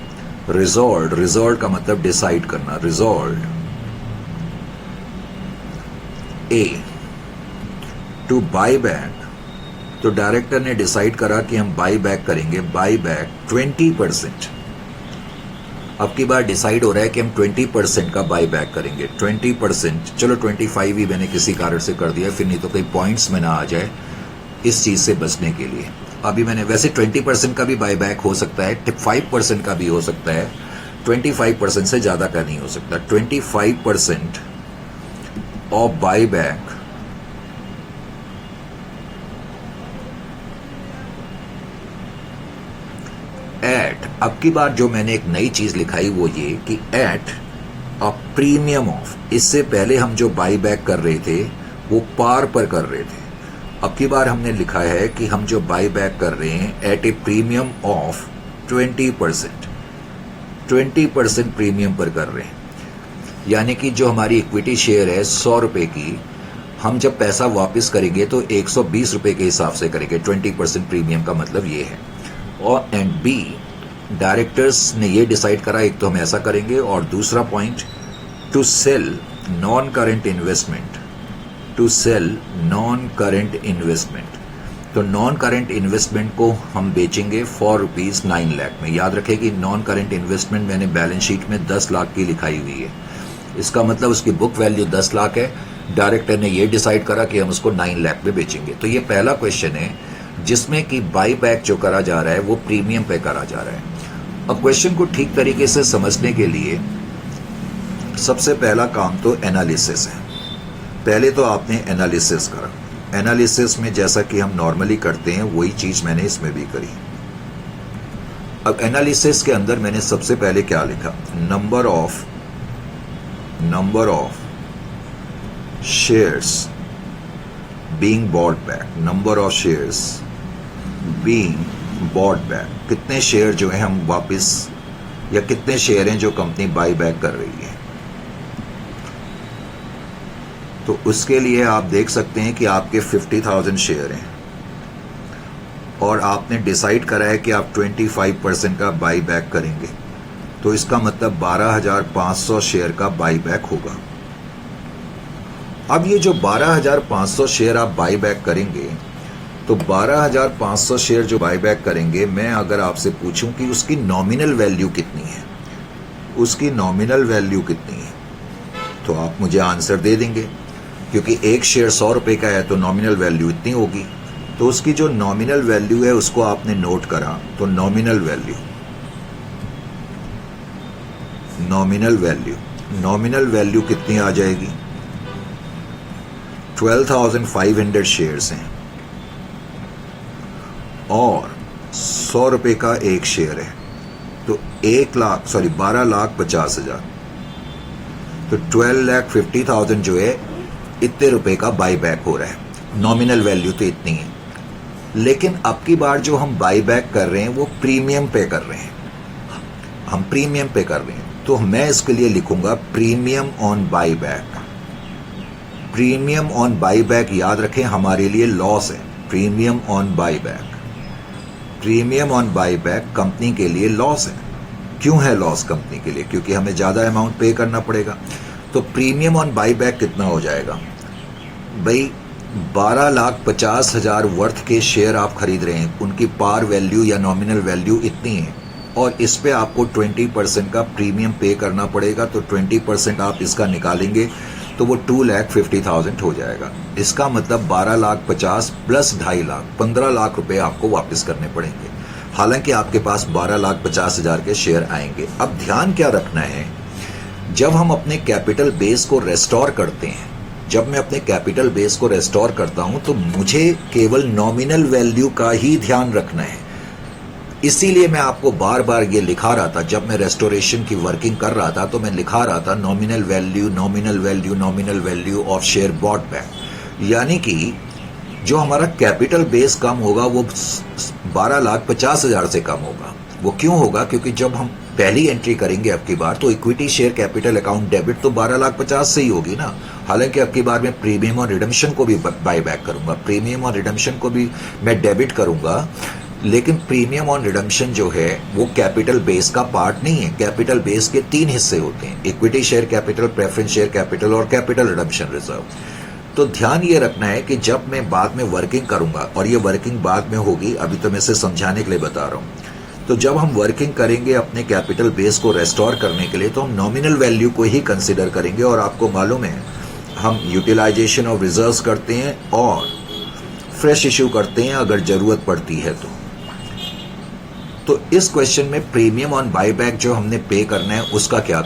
resolve का मतलब डिसाइड करना, resolve a to buy back, तो डायरेक्टर ने डिसाइड करा कि हम बाई बैक करेंगे, बाई बैक 20%। अब की बार डिसाइड हो रहा है कि हम 20% का बाई बैक करेंगे, 20%, चलो 25 ही मैंने किसी कारण से कर दिया, फिर नहीं तो कई पॉइंट्स में ना आ जाए, इस चीज से बचने के लिए। अभी मैंने वैसे 20% का भी बाई बैक हो सकता है, 5% का भी हो सकता है, 25% से ज्यादा का नहीं हो सकता। 25% ऑफ बाई बैक एट, अब की बार जो मैंने एक नई चीज लिखाई वो ये कि एट अ प्रीमियम ऑफ, इससे पहले हम जो बाई बैक कर रहे थे वो पार पर कर रहे थे, अब की बार हमने लिखा है कि हम जो बाई बैक कर रहे हैं at a premium of 20%, 20% premium पर कर रहे हैं। यानी कि जो हमारी इक्विटी शेयर है 100 रुपए की, हम जब पैसा वापस करेंगे तो 120 रुपए के हिसाब से करेंगे, 20% प्रीमियम का मतलब ये है। और एंड बी, डायरेक्टर्स ने ये डिसाइड करा, एक तो हम ऐसा करेंगे, और दूसरा point to sell non current investment, to sell non current investment, तो नॉन करेंट इन्वेस्टमेंट को हम बेचेंगे फॉर रुपीज 9 लाख में। याद रखें कि नॉन करेंट इन्वेस्टमेंट मैंने बैलेंस शीट में 10 लाख की लिखाई हुई है, इसका मतलब उसकी बुक वैल्यू 10 लाख है, डायरेक्टर ने ये डिसाइड करा कि हम उसको 9 लाख में बेचेंगे। तो ये पहला क्वेश्चन है जिसमें कि बाई बैक जो करा जा रहा है वो प्रीमियम पे करा जा रहा है। अब क्वेश्चन को ठीक तरीके से समझने के लिए सबसे पहला काम तो एनालिसिस है। पहले तो आपने एनालिसिस करा, एनालिसिस में जैसा कि हम नॉर्मली करते हैं वही चीज मैंने इसमें भी करी। अब एनालिसिस के अंदर मैंने सबसे पहले क्या लिखा, number of shares being bought back, number of shares being bought back, कितने शेयर जो है हम वापस, या कितने शेयर हैं जो कंपनी बाई बैक कर रही है। तो उसके लिए आप देख सकते हैं कि आपके 50,000 शेयर हैं और आपने डिसाइड करा है कि आप 25% का बाई बैक करेंगे, तो इसका मतलब 12,500 शेयर का बाई बैक होगा। अब ये जो 12,500 शेयर आप बाई बैक करेंगे, तो 12,500 शेयर जो बाई बैक करेंगे, मैं अगर आपसे पूछूं कि उसकी नॉमिनल वैल्यू कितनी है, उसकी नॉमिनल वैल्यू कितनी है, तो आप मुझे आंसर दे देंगे, क्योंकि एक शेयर 100 रुपए का है तो नॉमिनल वैल्यू इतनी होगी। तो उसकी जो नॉमिनल वैल्यू है उसको आपने नोट करा, तो नॉमिनल वैल्यू कितनी आ जाएगी, 12,500 शेयर्स हैं और 100 रुपए का एक शेयर है, तो 12,50,000, तो 12,50,000 जो है इतने रुपए का बाई बैक हो रहा है। नॉमिनल वैल्यू तो इतनी है, लेकिन अब की बार जो हम बाई बैक कर रहे हैं वो प्रीमियम पे कर रहे हैं, हम प्रीमियम पे कर रहे हैं, तो मैं इसके लिए लिखूंगा premium on by back. Premium on by back याद रखें हमारे लिए लॉस है, premium on by back, premium on by back company के लिए लॉस है। क्यों है लॉस कंपनी के लिए, क्योंकि हमें ज्यादा अमाउंट पे करना पड़ेगा। तो प्रीमियम ऑन बाई बैक कितना हो जाएगा भाई, 12,50,000 वर्थ के शेयर आप खरीद रहे हैं, उनकी पार वैल्यू या नॉमिनल वैल्यू इतनी है, और इस पे आपको 20% का प्रीमियम पे करना पड़ेगा, तो 20% आप इसका निकालेंगे तो वो 2,50,000 हो जाएगा। इसका मतलब 12,50,000 प्लस 2.5 लाख, 15 लाख रुपए आपको वापस करने पड़ेंगे। हालांकि आपके पास 12,50,000 के शेयर आएंगे। अब ध्यान क्या रखना है, जब हम अपने कैपिटल बेस को रेस्टोर करते हैं, जब मैं अपने कैपिटल बेस को रेस्टोर करता हूं, तो मुझे केवल नॉमिनल वैल्यू का ही ध्यान रखना है। इसीलिए मैं आपको बार बार ये लिखा रहा था, जब मैं रेस्टोरेशन की वर्किंग कर रहा था तो मैं लिखा रहा था nominal value of share bought back. यानी कि जो हमारा कैपिटल बेस कम होगा वो 12,50,000 से कम होगा। वो क्यों होगा, क्योंकि जब हम पहली एंट्री करेंगे अब की बार, तो equity share capital account debit तो 12,50,000 से ही होगी ना। हालांकि अब की बार मैं प्रीमियम और रिडम्पशन को भी बाय बैक करूंगा, प्रीमियम और रिडम्पशन को भी मैं डेबिट करूंगा, लेकिन प्रीमियम ऑन रिडम्पशन जो है वो कैपिटल बेस का पार्ट नहीं है। कैपिटल बेस के 3 हिस्से होते हैं, equity share capital, preference share capital और कैपिटल रिडम्पशन रिजर्व। तो ध्यान ये रखना है कि जब मैं बाद में वर्किंग करूंगा, और ये वर्किंग बाद में होगी, अभी तो मैं इसे समझाने के लिए बता रहा हूं, तो जब हम वर्किंग करेंगे अपने कैपिटल बेस को रेस्टोर करने के लिए, तो हम नॉमिनल वैल्यू को ही कंसिडर करेंगे। और आपको मालूम है हम यूटिलाइजेशन ऑफ रिजर्व्स करते हैं और फ्रेश इशू करते हैं अगर जरूरत पड़ती है तो इस क्वेश्चन में प्रीमियम ऑन बाईबैक जो हमने पे करना है उसका क्या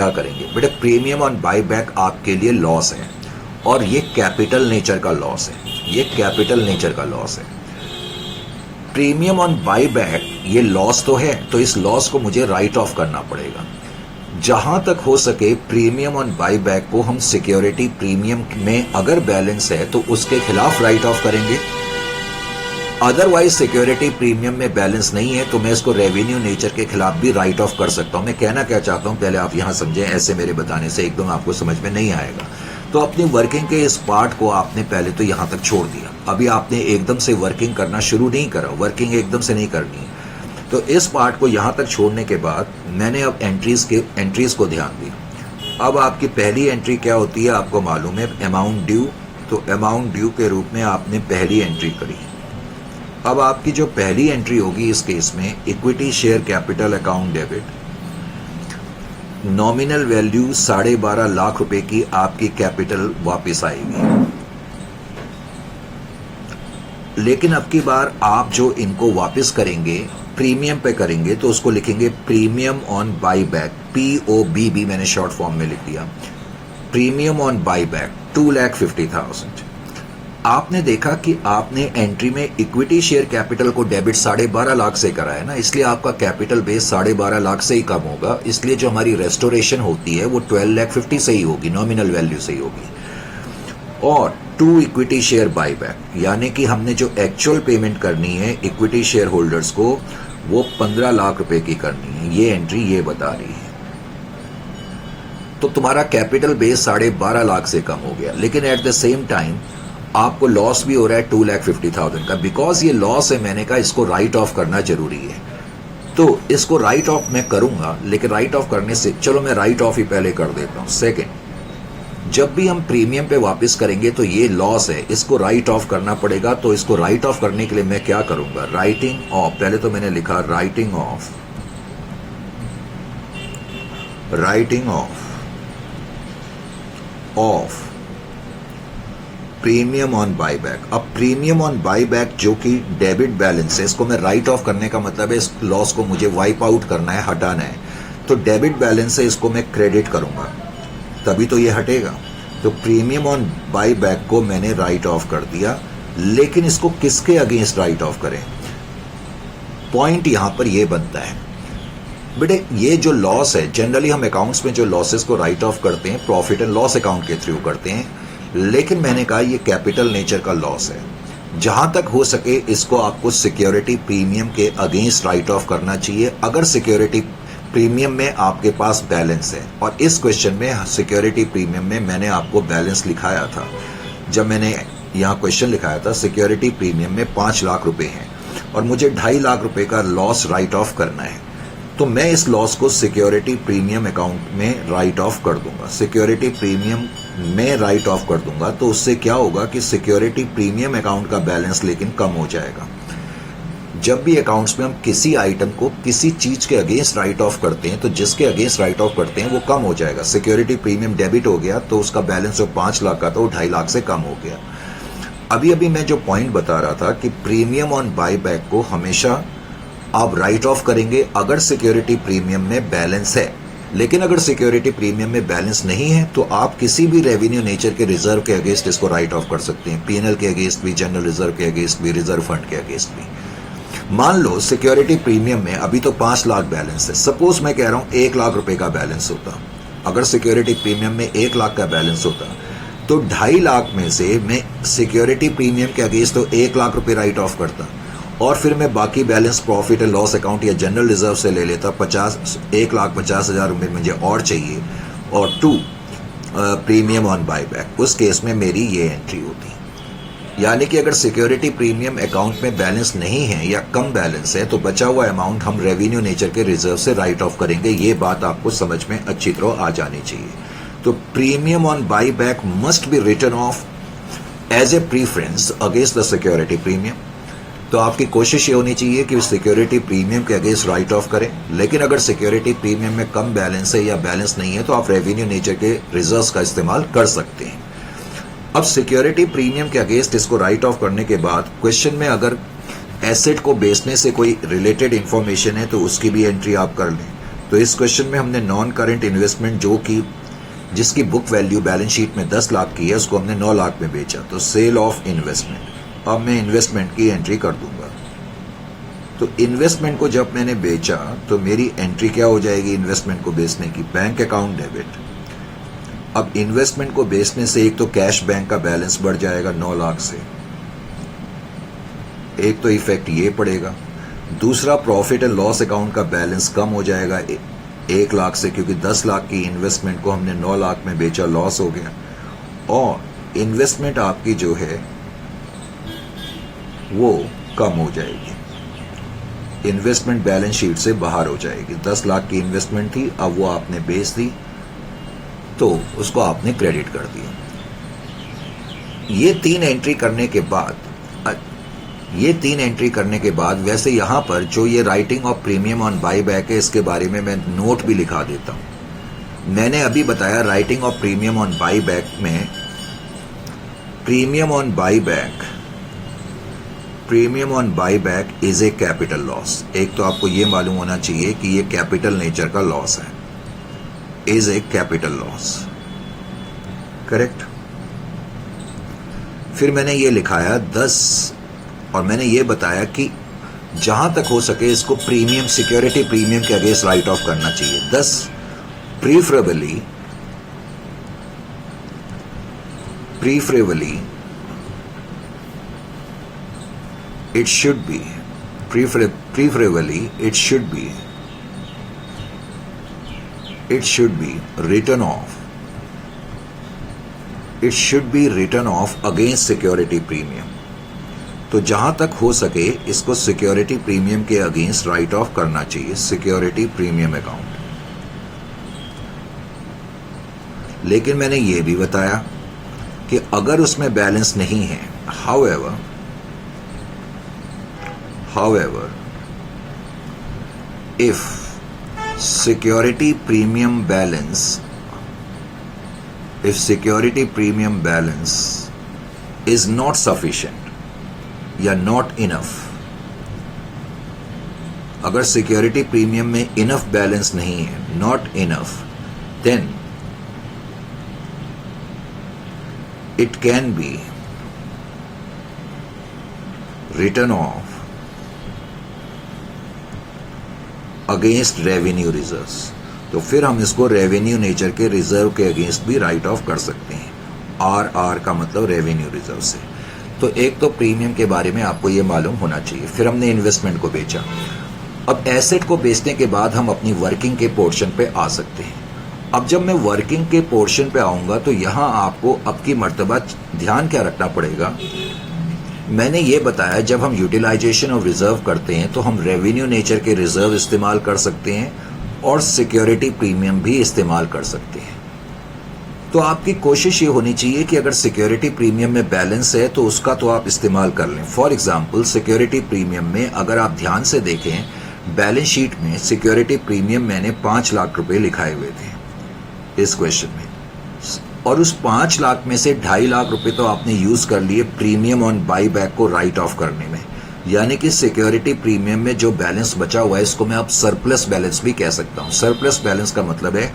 करेंगे बेटे? प्रीमियम ऑन बाईबैक आपके लिए लॉस है और ये कैपिटल नेचर का लॉस है। प्रीमियम ऑन बाईबैक ये लॉस तो है, तो इस लॉस को मुझे राइट ऑफ करना पड़ेगा। जहां तक हो सके प्रीमियम ऑन बाईबैक को हम सिक्योरिटी प्रीमियम में अगर बैलेंस है तो उसके खिलाफ राइट ऑफ करेंगे। अदरवाइज सिक्योरिटी प्रीमियम में बैलेंस नहीं है तो मैं इसको रेवेन्यू नेचर के खिलाफ भी राइट ऑफ कर सकता हूं। मैं कहना क्या चाहता हूं पहले आप यहां समझें, ऐसे मेरे बताने से एकदम आपको समझ में नहीं आएगा। तो अपनी वर्किंग के इस पार्ट को आपने पहले तो यहां तक छोड़ दिया, अभी आपने एकदम से वर्किंग करना शुरू नहीं करा, वर्किंग एकदम से नहीं करनी है। तो इस पार्ट को यहां तक छोड़ने के बाद मैंने अब एंट्रीज को ध्यान दिया। अब आपकी पहली एंट्री क्या होती है आपको मालूम है, अमाउंट ड्यू। तो अमाउंट ड्यू के रूप में आपने पहली एंट्री करी। अब आपकी जो पहली एंट्री होगी इस केस में, equity share capital account debit, nominal value 12.5 lakh रुपए की आपकी कैपिटल वापस आएगी। लेकिन अब की बार आप जो इनको वापस करेंगे प्रीमियम पे करेंगे तो उसको लिखेंगे प्रीमियम ऑन बाईबैक, POBB मैंने शॉर्ट फॉर्म में लिख दिया। Premium on buyback 2,50,000। आपने देखा कि आपने एंट्री में इक्विटी शेयर कैपिटल को डेबिट 12.5 लाख से करा है ना, इसलिए आपका कैपिटल बेस 12.5 लाख से ही कम होगा। इसलिए जो हमारी रेस्टोरेशन होती है वो 12,50,000 से ही होगी, नॉमिनल वैल्यू से ही होगी। और 2 इक्विटी शेयर बाईबैक, यानी कि हमने जो एक्चुअल पेमेंट करनी है इक्विटी शेयर होल्डर्स को वो 15 लाख रुपए की करनी है। ये एंट्री ये बता रही है। तो तुम्हारा कैपिटल बेस 12.5 लाख से कम हो गया, लेकिन एट द सेम टाइम आपको लॉस भी हो रहा है 2,50,000 का। बिकॉज ये लॉस है, मैंने कहा इसको राइट ऑफ करना जरूरी है। तो इसको राइट ऑफ मैं करूंगा, लेकिन राइट ऑफ करने से चलो मैं राइट ऑफ ही पहले कर देता हूं। सेकेंड, जब भी हम प्रीमियम पे वापस करेंगे तो ये लॉस है, इसको राइट ऑफ करना पड़ेगा। तो इसको राइट ऑफ करने के लिए मैं क्या करूंगा, राइटिंग ऑफ। पहले तो मैंने लिखा writing off premium on buyback. अब प्रीमियम ऑन बाईबैक जो कि डेबिट बैलेंस है, इसको मैं राइट ऑफ करने का मतलब है इस लॉस को मुझे वाइप आउट करना है, हटाना है। तो डेबिट बैलेंस है, इसको मैं क्रेडिट करूंगा तभी तो ये हटेगा। तो प्रीमियम ऑन बाईबैक को मैंने राइट ऑफ कर दिया, लेकिन इसको किसके अगेंस्ट राइट ऑफ करें? पॉइंट यहां पर यह बनता है बेटे, ये जो लॉस है, जनरली हम अकाउंट्स में जो लॉसेस को राइट ऑफ करते हैं प्रॉफिट एंड लॉस अकाउंट के थ्रू करते हैं, लेकिन मैंने कहा ये कैपिटल नेचर का लॉस है। जहां तक हो सके इसको आपको सिक्योरिटी प्रीमियम के अगेंस्ट राइट ऑफ करना चाहिए, अगर सिक्योरिटी प्रीमियम में आपके पास बैलेंस है। और इस क्वेश्चन में सिक्योरिटी प्रीमियम में मैंने आपको बैलेंस लिखाया था। जब मैंने यहां क्वेश्चन लिखाया था सिक्योरिटी प्रीमियम में 5 लाख रुपए हैं और मुझे 2.5 लाख रुपए का लॉस राइट ऑफ करना है, तो मैं इस लॉस को सिक्योरिटी प्रीमियम अकाउंट में राइट ऑफ कर दूंगा। सिक्योरिटी प्रीमियम में राइट ऑफ कर दूंगा तो उससे क्या होगा कि सिक्योरिटी प्रीमियम अकाउंट का बैलेंस लेकिन कम हो जाएगा। जब भी अकाउंट्स में हम किसी आइटम को किसी चीज के अगेंस्ट राइट ऑफ करते हैं तो जिसके अगेंस्ट राइट ऑफ करते हैं वो कम हो जाएगा। सिक्योरिटी प्रीमियम डेबिट हो गया तो उसका बैलेंस जो 5 लाख का था वो 2.5 लाख से कम हो गया। अभी मैं जो पॉइंट बता रहा था कि प्रीमियम ऑन बाईबैक को हमेशा आप राइट ऑफ करेंगे अगर सिक्योरिटी प्रीमियम में बैलेंस है, लेकिन अगर सिक्योरिटी प्रीमियम में बैलेंस नहीं है तो आप किसी भी रेवेन्यू नेचर के रिजर्व के अगेंस्ट इसको राइट ऑफ कर सकते हैं। पीएनएल के अगेंस्ट भी, जनरल रिजर्व के अगेंस्ट भी, रिजर्व फंड के अगेंस्ट भी। मान लो सिक्योरिटी प्रीमियम में अभी तो 5 लाख बैलेंस है, सपोज मैं कह रहा हूं 1 लाख रुपए का बैलेंस होता। अगर सिक्योरिटी प्रीमियम में 1 लाख का बैलेंस होता तो 2.5 लाख में से मैं सिक्योरिटी प्रीमियम के अगेंस्ट तो 1 लाख रुपए राइट ऑफ करता और फिर मैं बाकी balance profit and loss account या जनरल रिजर्व से ले लेता। 1,50,000 रुपए मुझे और चाहिए और 2 प्रीमियम ऑन बाईबैक, उस केस में मेरी ये एंट्री होती। यानी कि अगर सिक्योरिटी प्रीमियम अकाउंट में बैलेंस नहीं है या कम बैलेंस है तो बचा हुआ अमाउंट हम रेवेन्यू नेचर के रिजर्व से राइट ऑफ करेंगे। ये बात आपको समझ में अच्छी तरह आ जानी चाहिए। तो premium on by back must be written off as a preference against the security premium. तो आपकी कोशिश ये होनी चाहिए कि सिक्योरिटी प्रीमियम के अगेंस्ट राइट ऑफ करें, लेकिन अगर सिक्योरिटी प्रीमियम में कम बैलेंस है या बैलेंस नहीं है तो आप रेवेन्यू नेचर के रिजर्व्स का इस्तेमाल कर सकते हैं। अब सिक्योरिटी प्रीमियम के अगेंस्ट इसको राइट ऑफ करने के बाद क्वेश्चन में अगर एसेट को बेचने से कोई रिलेटेड इंफॉर्मेशन है तो उसकी भी एंट्री आप कर लें। तो इस क्वेश्चन में हमने नॉन करंट इन्वेस्टमेंट जो कि जिसकी बुक वैल्यू बैलेंस शीट में 10 लाख की है उसको हमने 9 लाख में बेचा, तो सेल ऑफ इन्वेस्टमेंट। अब मैं इन्वेस्टमेंट की एंट्री कर दूंगा। तो इन्वेस्टमेंट को जब मैंने बेचा तो मेरी एंट्री क्या हो जाएगी इन्वेस्टमेंट को बेचने की, बैंक अकाउंट डेबिट। अब इन्वेस्टमेंट को बेचने से एक तो कैश बैंक का बैलेंस बढ़ जाएगा 9 लाख से, एक तो इफेक्ट ये पड़ेगा। दूसरा प्रॉफिट एंड लॉस अकाउंट का बैलेंस कम हो जाएगा 1 लाख से, क्योंकि 10 लाख की इन्वेस्टमेंट को हमने 9 लाख में बेचा, लॉस हो गया। और इन्वेस्टमेंट आपकी जो है वो कम हो जाएगी, इन्वेस्टमेंट बैलेंस शीट से बाहर हो जाएगी। 10 लाख की इन्वेस्टमेंट थी, अब वो आपने बेच दी तो उसको आपने क्रेडिट कर दिया। ये तीन एंट्री करने के बाद वैसे यहां पर जो ये writing off premium on by back है इसके बारे में मैं नोट भी लिखा देता हूं। मैंने अभी बताया writing off premium on by back में premium on by back is a capital loss. एक तो आपको ये मालूम होना चाहिए कि ये कैपिटल नेचर का लॉस है, is a capital loss, correct. फिर मैंने ये लिखाया 10 और मैंने ये बताया कि जहां तक हो सके इसको प्रीमियम सिक्योरिटी प्रीमियम के अगेंस्ट राइट ऑफ करना चाहिए। 10 preferably it should be preferably it should be written off against security premium। तो जहां तक हो सके इसको सिक्योरिटी प्रीमियम के अगेंस्ट राइट ऑफ करना चाहिए, सिक्योरिटी प्रीमियम अकाउंट। लेकिन मैंने ये भी बताया कि अगर उसमें बैलेंस नहीं है, however if security premium balance is not sufficient या not enough, अगर सिक्योरिटी प्रीमियम में इनफ बैलेंस नहीं है, not enough, then it can be written off against revenue reserves. तो फिर हम इसको रेवेन्यू नेचर के रिजर्व के अगेंस्ट भी राइट ऑफ कर सकते हैं, आर का मतलब रेवेन्यू रिजर्व से। तो एक तो प्रीमियम के बारे में आपको ये मालूम होना चाहिए। फिर हमने इन्वेस्टमेंट को बेचा। अब एसेट को बेचने के बाद हम अपनी वर्किंग के पोर्शन पे आ सकते हैं। अब जब मैं वर्किंग के पोर्शन पे आऊंगा तो यहां आपको अब की मर्तबा ध्यान क्या रखना पड़ेगा, मैंने ये बताया जब हम यूटिलाइजेशन ऑफ रिजर्व करते हैं तो हम रेवेन्यू नेचर के रिजर्व इस्तेमाल कर सकते हैं और सिक्योरिटी प्रीमियम भी इस्तेमाल कर सकते हैं। तो आपकी कोशिश ये होनी चाहिए कि अगर सिक्योरिटी प्रीमियम में बैलेंस है तो उसका तो आप इस्तेमाल कर लें। फॉर एग्जांपल सिक्योरिटी प्रीमियम में अगर आप ध्यान से देखें बैलेंस शीट में सिक्योरिटी प्रीमियम मैंने 5 लाख रुपए लिखाए हुए थे इस क्वेश्चन में, और उस 5 लाख में से 2.5 लाख रुपए तो आपने यूज कर लिए प्रीमियम ऑन बाई बैक को राइट ऑफ करने में। यानी कि सिक्योरिटी प्रीमियम में जो बैलेंस बचा हुआ है इसको मैं अब सरप्लस बैलेंस भी कह सकता हूं। सरप्लस बैलेंस का मतलब है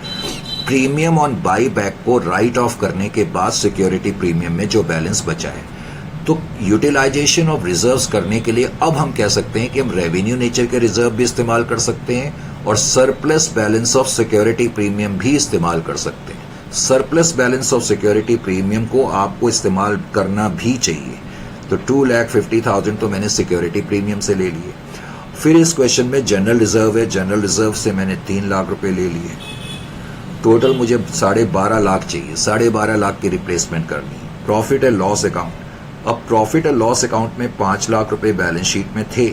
प्रीमियम ऑन बाई बैक को राइट ऑफ करने के बाद सिक्योरिटी प्रीमियम में जो बैलेंस बचा है। तो यूटिलाइजेशन ऑफ रिजर्व्स करने के लिए अब हम कह सकते हैं कि हम रेवेन्यू नेचर के रिजर्व भी इस्तेमाल कर सकते हैं और surplus balance of security premium भी इस्तेमाल कर सकते हैं। Surplus balance of security premium को आपको इस्तेमाल करना भी चाहिए। तो 2,50,000 तो मैंने सिक्योरिटी प्रीमियम से ले लिए। फिर इस क्वेश्चन में जनरल रिजर्व है, जनरल रिजर्व से मैंने 3 लाख रुपए ले लिए। टोटल मुझे 12.5 लाख चाहिए, 12.5 लाख की रिप्लेसमेंट करनी है। प्रॉफिट एंड लॉस अकाउंट, अब प्रॉफिट और लॉस अकाउंट में 5 लाख रुपए बैलेंस शीट में थे,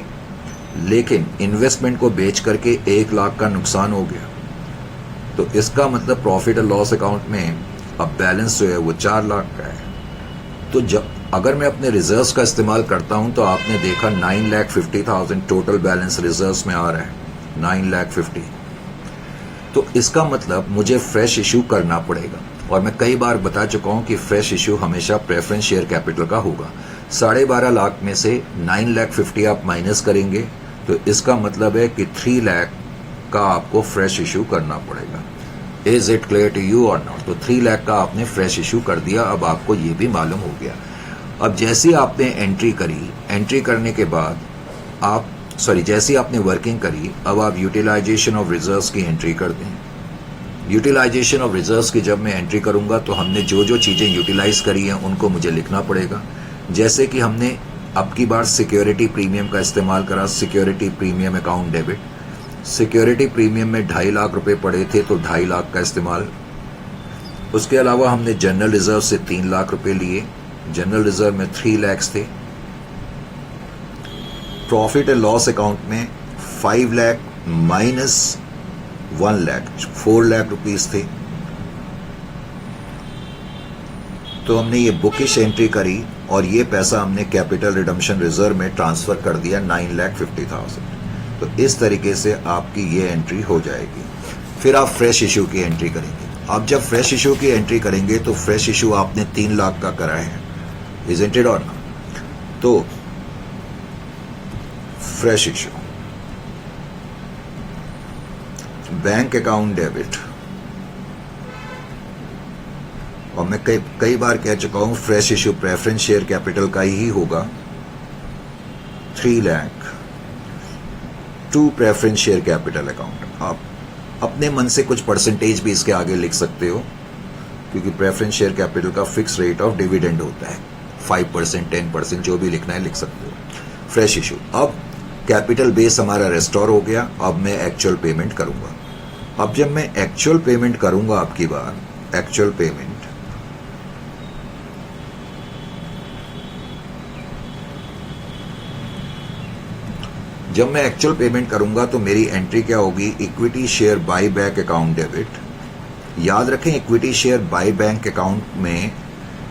लेकिन इन्वेस्टमेंट को बेच करके 1 लाख का नुकसान हो गया। तो इसका मतलब प्रॉफिट और लॉस अकाउंट में अब बैलेंस जो है वो 4 लाख का है। तो जब अगर मैं अपने रिजर्व्स का इस्तेमाल करता हूं तो आपने देखा 9,50,000 टोटल बैलेंस रिजर्व्स में आ रहा है, 9,50,000। तो इसका मतलब मुझे फ्रेश इशू करना पड़ेगा, और मैं कई बार बता चुका हूं कि फ्रेश इशू हमेशा प्रेफरेंस शेयर कैपिटल का होगा। 12.5 लाख में से 9,50,000 आप माइनस करेंगे तो इसका मतलब है कि 3 लाख का आपको फ्रेश इशू करना पड़ेगा। Is it clear to you और नॉट? तो 3 लाख का आपने फ्रेश इशू कर दिया। अब आपको ये भी मालूम हो गया। अब जैसी आपने एंट्री करी, एंट्री करने के बाद आप जैसी आपने वर्किंग करी, अब आप यूटिलाइजेशन ऑफ रिजर्व्स की एंट्री कर दें। यूटिलाइजेशन ऑफ रिजर्व्स की जब मैं एंट्री करूंगा तो हमने जो जो चीजें यूटिलाइज करी हैं उनको मुझे लिखना पड़ेगा। जैसे कि हमने अब की बार सिक्योरिटी प्रीमियम का इस्तेमाल करा, security premium account debit. Security premium में 2.5 लाख रुपए पड़े थे तो 2.5 लाख का इस्तेमाल। उसके अलावा हमने जनरल रिजर्व से 3 लाख रुपए लिए, जनरल रिजर्व में 3 लाख थे। प्रॉफिट एंड लॉस अकाउंट में 5 लाख माइनस 1 लाख, 4 लाख रुपीस थे। तो हमने ये बुकिश एंट्री करी और ये पैसा हमने कैपिटल रिडम्पशन रिजर्व में ट्रांसफर कर दिया 9,50,000। तो इस तरीके से आपकी ये एंट्री हो जाएगी। फिर आप फ्रेश इशू की एंट्री करेंगे। आप जब फ्रेश इशू की एंट्री करेंगे तो फ्रेश इशू आपने 3 लाख का करा है, इजंट इट और नॉट? तो fresh issue, bank account debit, और मैं कई बार कह चुका हूं fresh issue preference share capital का ही होगा। 3 lakh to preference share capital account. आप अपने मन से कुछ परसेंटेज भी इसके आगे लिख सकते हो, क्योंकि प्रेफरेंस शेयर कैपिटल का फिक्स रेट ऑफ डिविडेंड होता है, 5%, 10%, जो भी लिखना है लिख सकते हो। फ्रेश इशू, अब कैपिटल बेस हमारा रेस्टोर हो गया। अब मैं एक्चुअल पेमेंट करूंगा। अब जब मैं एक्चुअल पेमेंट करूंगा, आपकी बार एक्चुअल पेमेंट, जब मैं एक्चुअल पेमेंट करूंगा तो मेरी एंट्री क्या होगी? Equity share buy back account debit. याद रखें, equity share by bank account में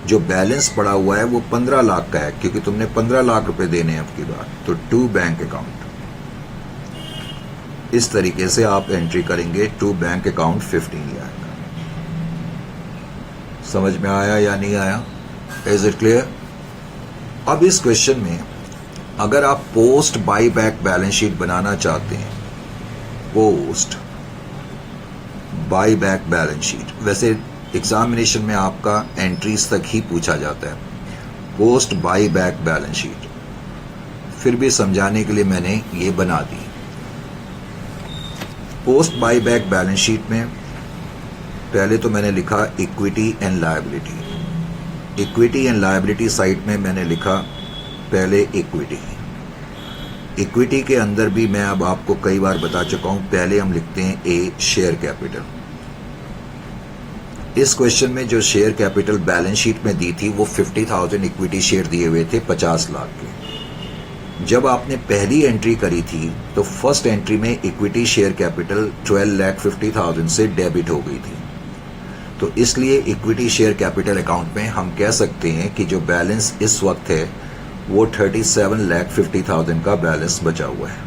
जो बैलेंस पड़ा हुआ है वो 15 लाख का है, क्योंकि तुमने 15 लाख रुपए देने हैं आपकी बार। तो टू बैंक अकाउंट, इस तरीके से आप एंट्री करेंगे। To bank account 15 lakh. समझ में आया या नहीं आया? Is it clear? अब इस क्वेश्चन में अगर आप post buy back balance sheet बनाना चाहते हैं, post buy back balance sheet, वैसे एग्जामिनेशन में आपका एंट्रीज तक ही पूछा जाता है, post buy back balance sheet, फिर भी समझाने के लिए मैंने ये बना दी। Post buy back balance sheet में पहले तो मैंने लिखा equity and liability. Equity and liability side में मैंने लिखा पहले इक्विटी। इक्विटी के अंदर भी मैं अब आपको कई बार बता चुका हूं, पहले हम लिखते हैं ए शेयर कैपिटल। इस क्वेश्चन में जो शेयर कैपिटल बैलेंस शीट में दी थी वो 50,000 इक्विटी शेयर दिए हुए थे 50 लाख के। जब आपने पहली एंट्री करी थी तो फर्स्ट एंट्री में इक्विटी शेयर कैपिटल 12,50,000 से डेबिट हो गई थी। तो इसलिए इक्विटी शेयर कैपिटल अकाउंट में हम कह सकते हैं कि जो बैलेंस इस वक्त है वो 37,50,000 का बैलेंस बचा हुआ है।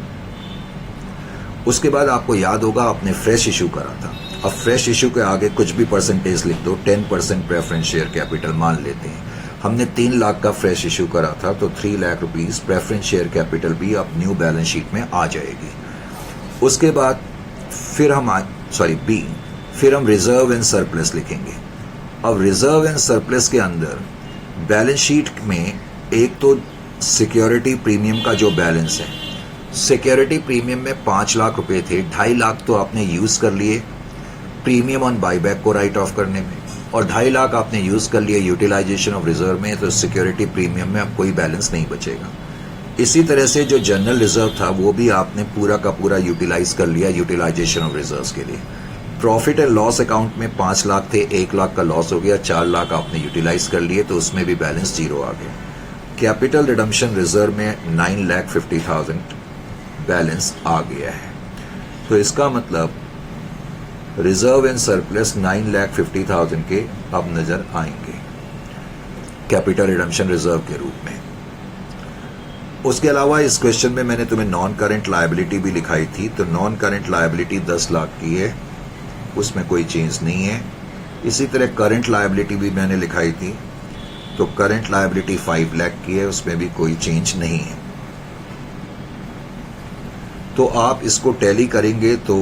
उसके बाद आपको याद होगा आपने फ्रेश इशू करा था। अब फ्रेश इशू के आगे कुछ भी परसेंटेज लिख दो, 10% प्रेफरेंस शेयर कैपिटल मान लेते हैं। हमने 3 लाख का फ्रेश इशू करा था तो 3 lakh rupees preference share capital भी अब न्यू बैलेंस शीट में आ जाएगी। उसके बाद फिर हम बी, फिर हम रिजर्व एंड सरप्लस लिखेंगे। अब रिजर्व एंड सरप्लस के अंदर बैलेंस शीट में एक तो सिक्योरिटी प्रीमियम का जो बैलेंस है, सिक्योरिटी प्रीमियम में 5 लाख रुपए थे, 2.5 लाख तो आपने यूज कर लिए प्रीमियम ऑन बाईबैक को राइट ऑफ करने में, और 2.5 लाख आपने यूज कर लिए यूटिलाइजेशन ऑफ रिजर्व में। तो सिक्योरिटी प्रीमियम में अब कोई बैलेंस नहीं बचेगा। इसी तरह से जो जनरल रिजर्व था वो भी आपने पूरा का पूरा यूटिलाइज कर लिया यूटिलाइजेशन ऑफ रिजर्व के लिए। प्रॉफिट एंड लॉस अकाउंट में 5 लाख थे, 1 लाख का लॉस हो गया, 4 लाख आपने यूटिलाइज कर लिए तो उसमें भी बैलेंस 0 आ गया। कैपिटल रिडम्पशन रिजर्व में 9,50,000 बैलेंस आ गया है, तो इसका मतलब रिजर्व एंड सरप्लस 9,50,000 के अब नजर आएंगे कैपिटल रिडम्पशन रिजर्व के रूप में। उसके अलावा इस क्वेश्चन में मैंने तुम्हें नॉन करंट लायबिलिटी भी लिखाई थी, तो नॉन करंट लायबिलिटी 10 लाख की है, उसमें कोई चेंज नहीं है। इसी तरह करंट लायबिलिटी भी मैंने लिखाई थी, तो करंट लायबिलिटी 5 लाख की है, उसमें भी कोई चेंज नहीं है। तो आप इसको टैली करेंगे तो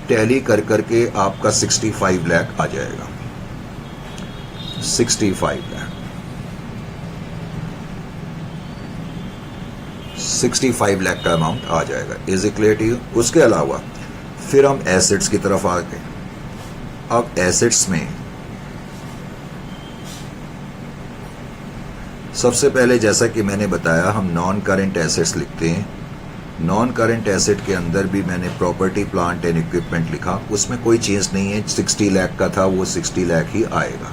टैली कर करके आपका 65 लाख आ जाएगा, 65 लाख, 65 लाख का अमाउंट आ जाएगा। Is it clear to you? उसके अलावा फिर हम एसेट्स की तरफ आ गए। अब एसेट्स में सबसे पहले जैसा कि मैंने बताया हम नॉन करंट एसेट्स लिखते हैं। नॉन करंट एसेट के अंदर भी मैंने प्रॉपर्टी प्लांट एंड इक्विपमेंट लिखा, उसमें कोई चेंज नहीं है। 60 लाख का था, वो 60 लाख ही आएगा।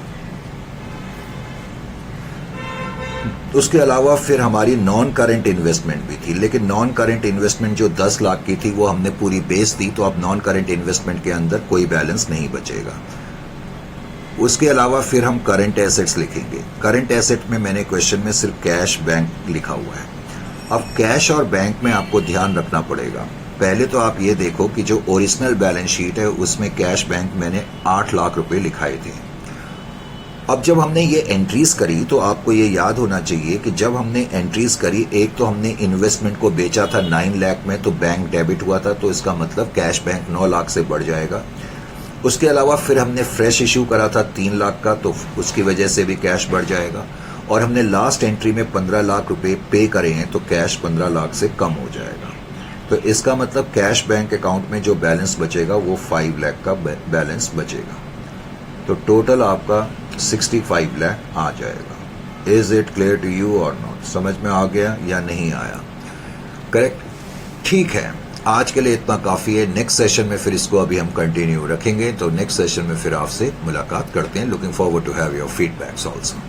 उसके अलावा फिर हमारी नॉन करंट इन्वेस्टमेंट भी थी, लेकिन नॉन करंट इन्वेस्टमेंट जो 10 लाख की थी वो हमने पूरी बेच दी, तो अब नॉन करंट इन्वेस्टमेंट के अंदर कोई बैलेंस नहीं बचेगा। उसके अलावा फिर हम करंट एसेट्स लिखेंगे। करंट एसेट में मैंने क्वेश्चन में सिर्फ कैश बैंक लिखा हुआ है। अब कैश और बैंक में आपको ध्यान रखना पड़ेगा। पहले तो आप ये देखो कि जो ओरिजिनल बैलेंस शीट है उसमें कैश बैंक मैंने 8 लाख रुपए लिखाए थे। अब जब हमने ये एंट्रीज करी तो आपको ये याद होना चाहिए कि जब हमने एंट्रीज करी, एक तो हमने इन्वेस्टमेंट को बेचा था 9 लाख में, तो बैंक डेबिट हुआ था, तो इसका मतलब कैश बैंक 9 लाख से बढ़ जाएगा। उसके अलावा फिर हमने फ्रेश इशू करा था 3 लाख का, तो उसकी वजह से भी कैश बढ़ जाएगा। और हमने लास्ट एंट्री में 15 लाख रुपए पे करे हैं, तो कैश 15 लाख से कम हो जाएगा। तो इसका मतलब कैश बैंक अकाउंट में जो बैलेंस बचेगा वो 5 लाख का बैलेंस बचेगा। तो टोटल आपका 65 लाख आ जाएगा। Is it clear to you और नॉट? समझ में आ गया या नहीं आया? करेक्ट, ठीक है। आज के लिए इतना काफी है। नेक्स्ट सेशन में फिर इसको अभी हम कंटिन्यू रखेंगे, तो नेक्स्ट सेशन में फिर आपसे मुलाकात करते हैं। Looking forward to have your feedbacks also.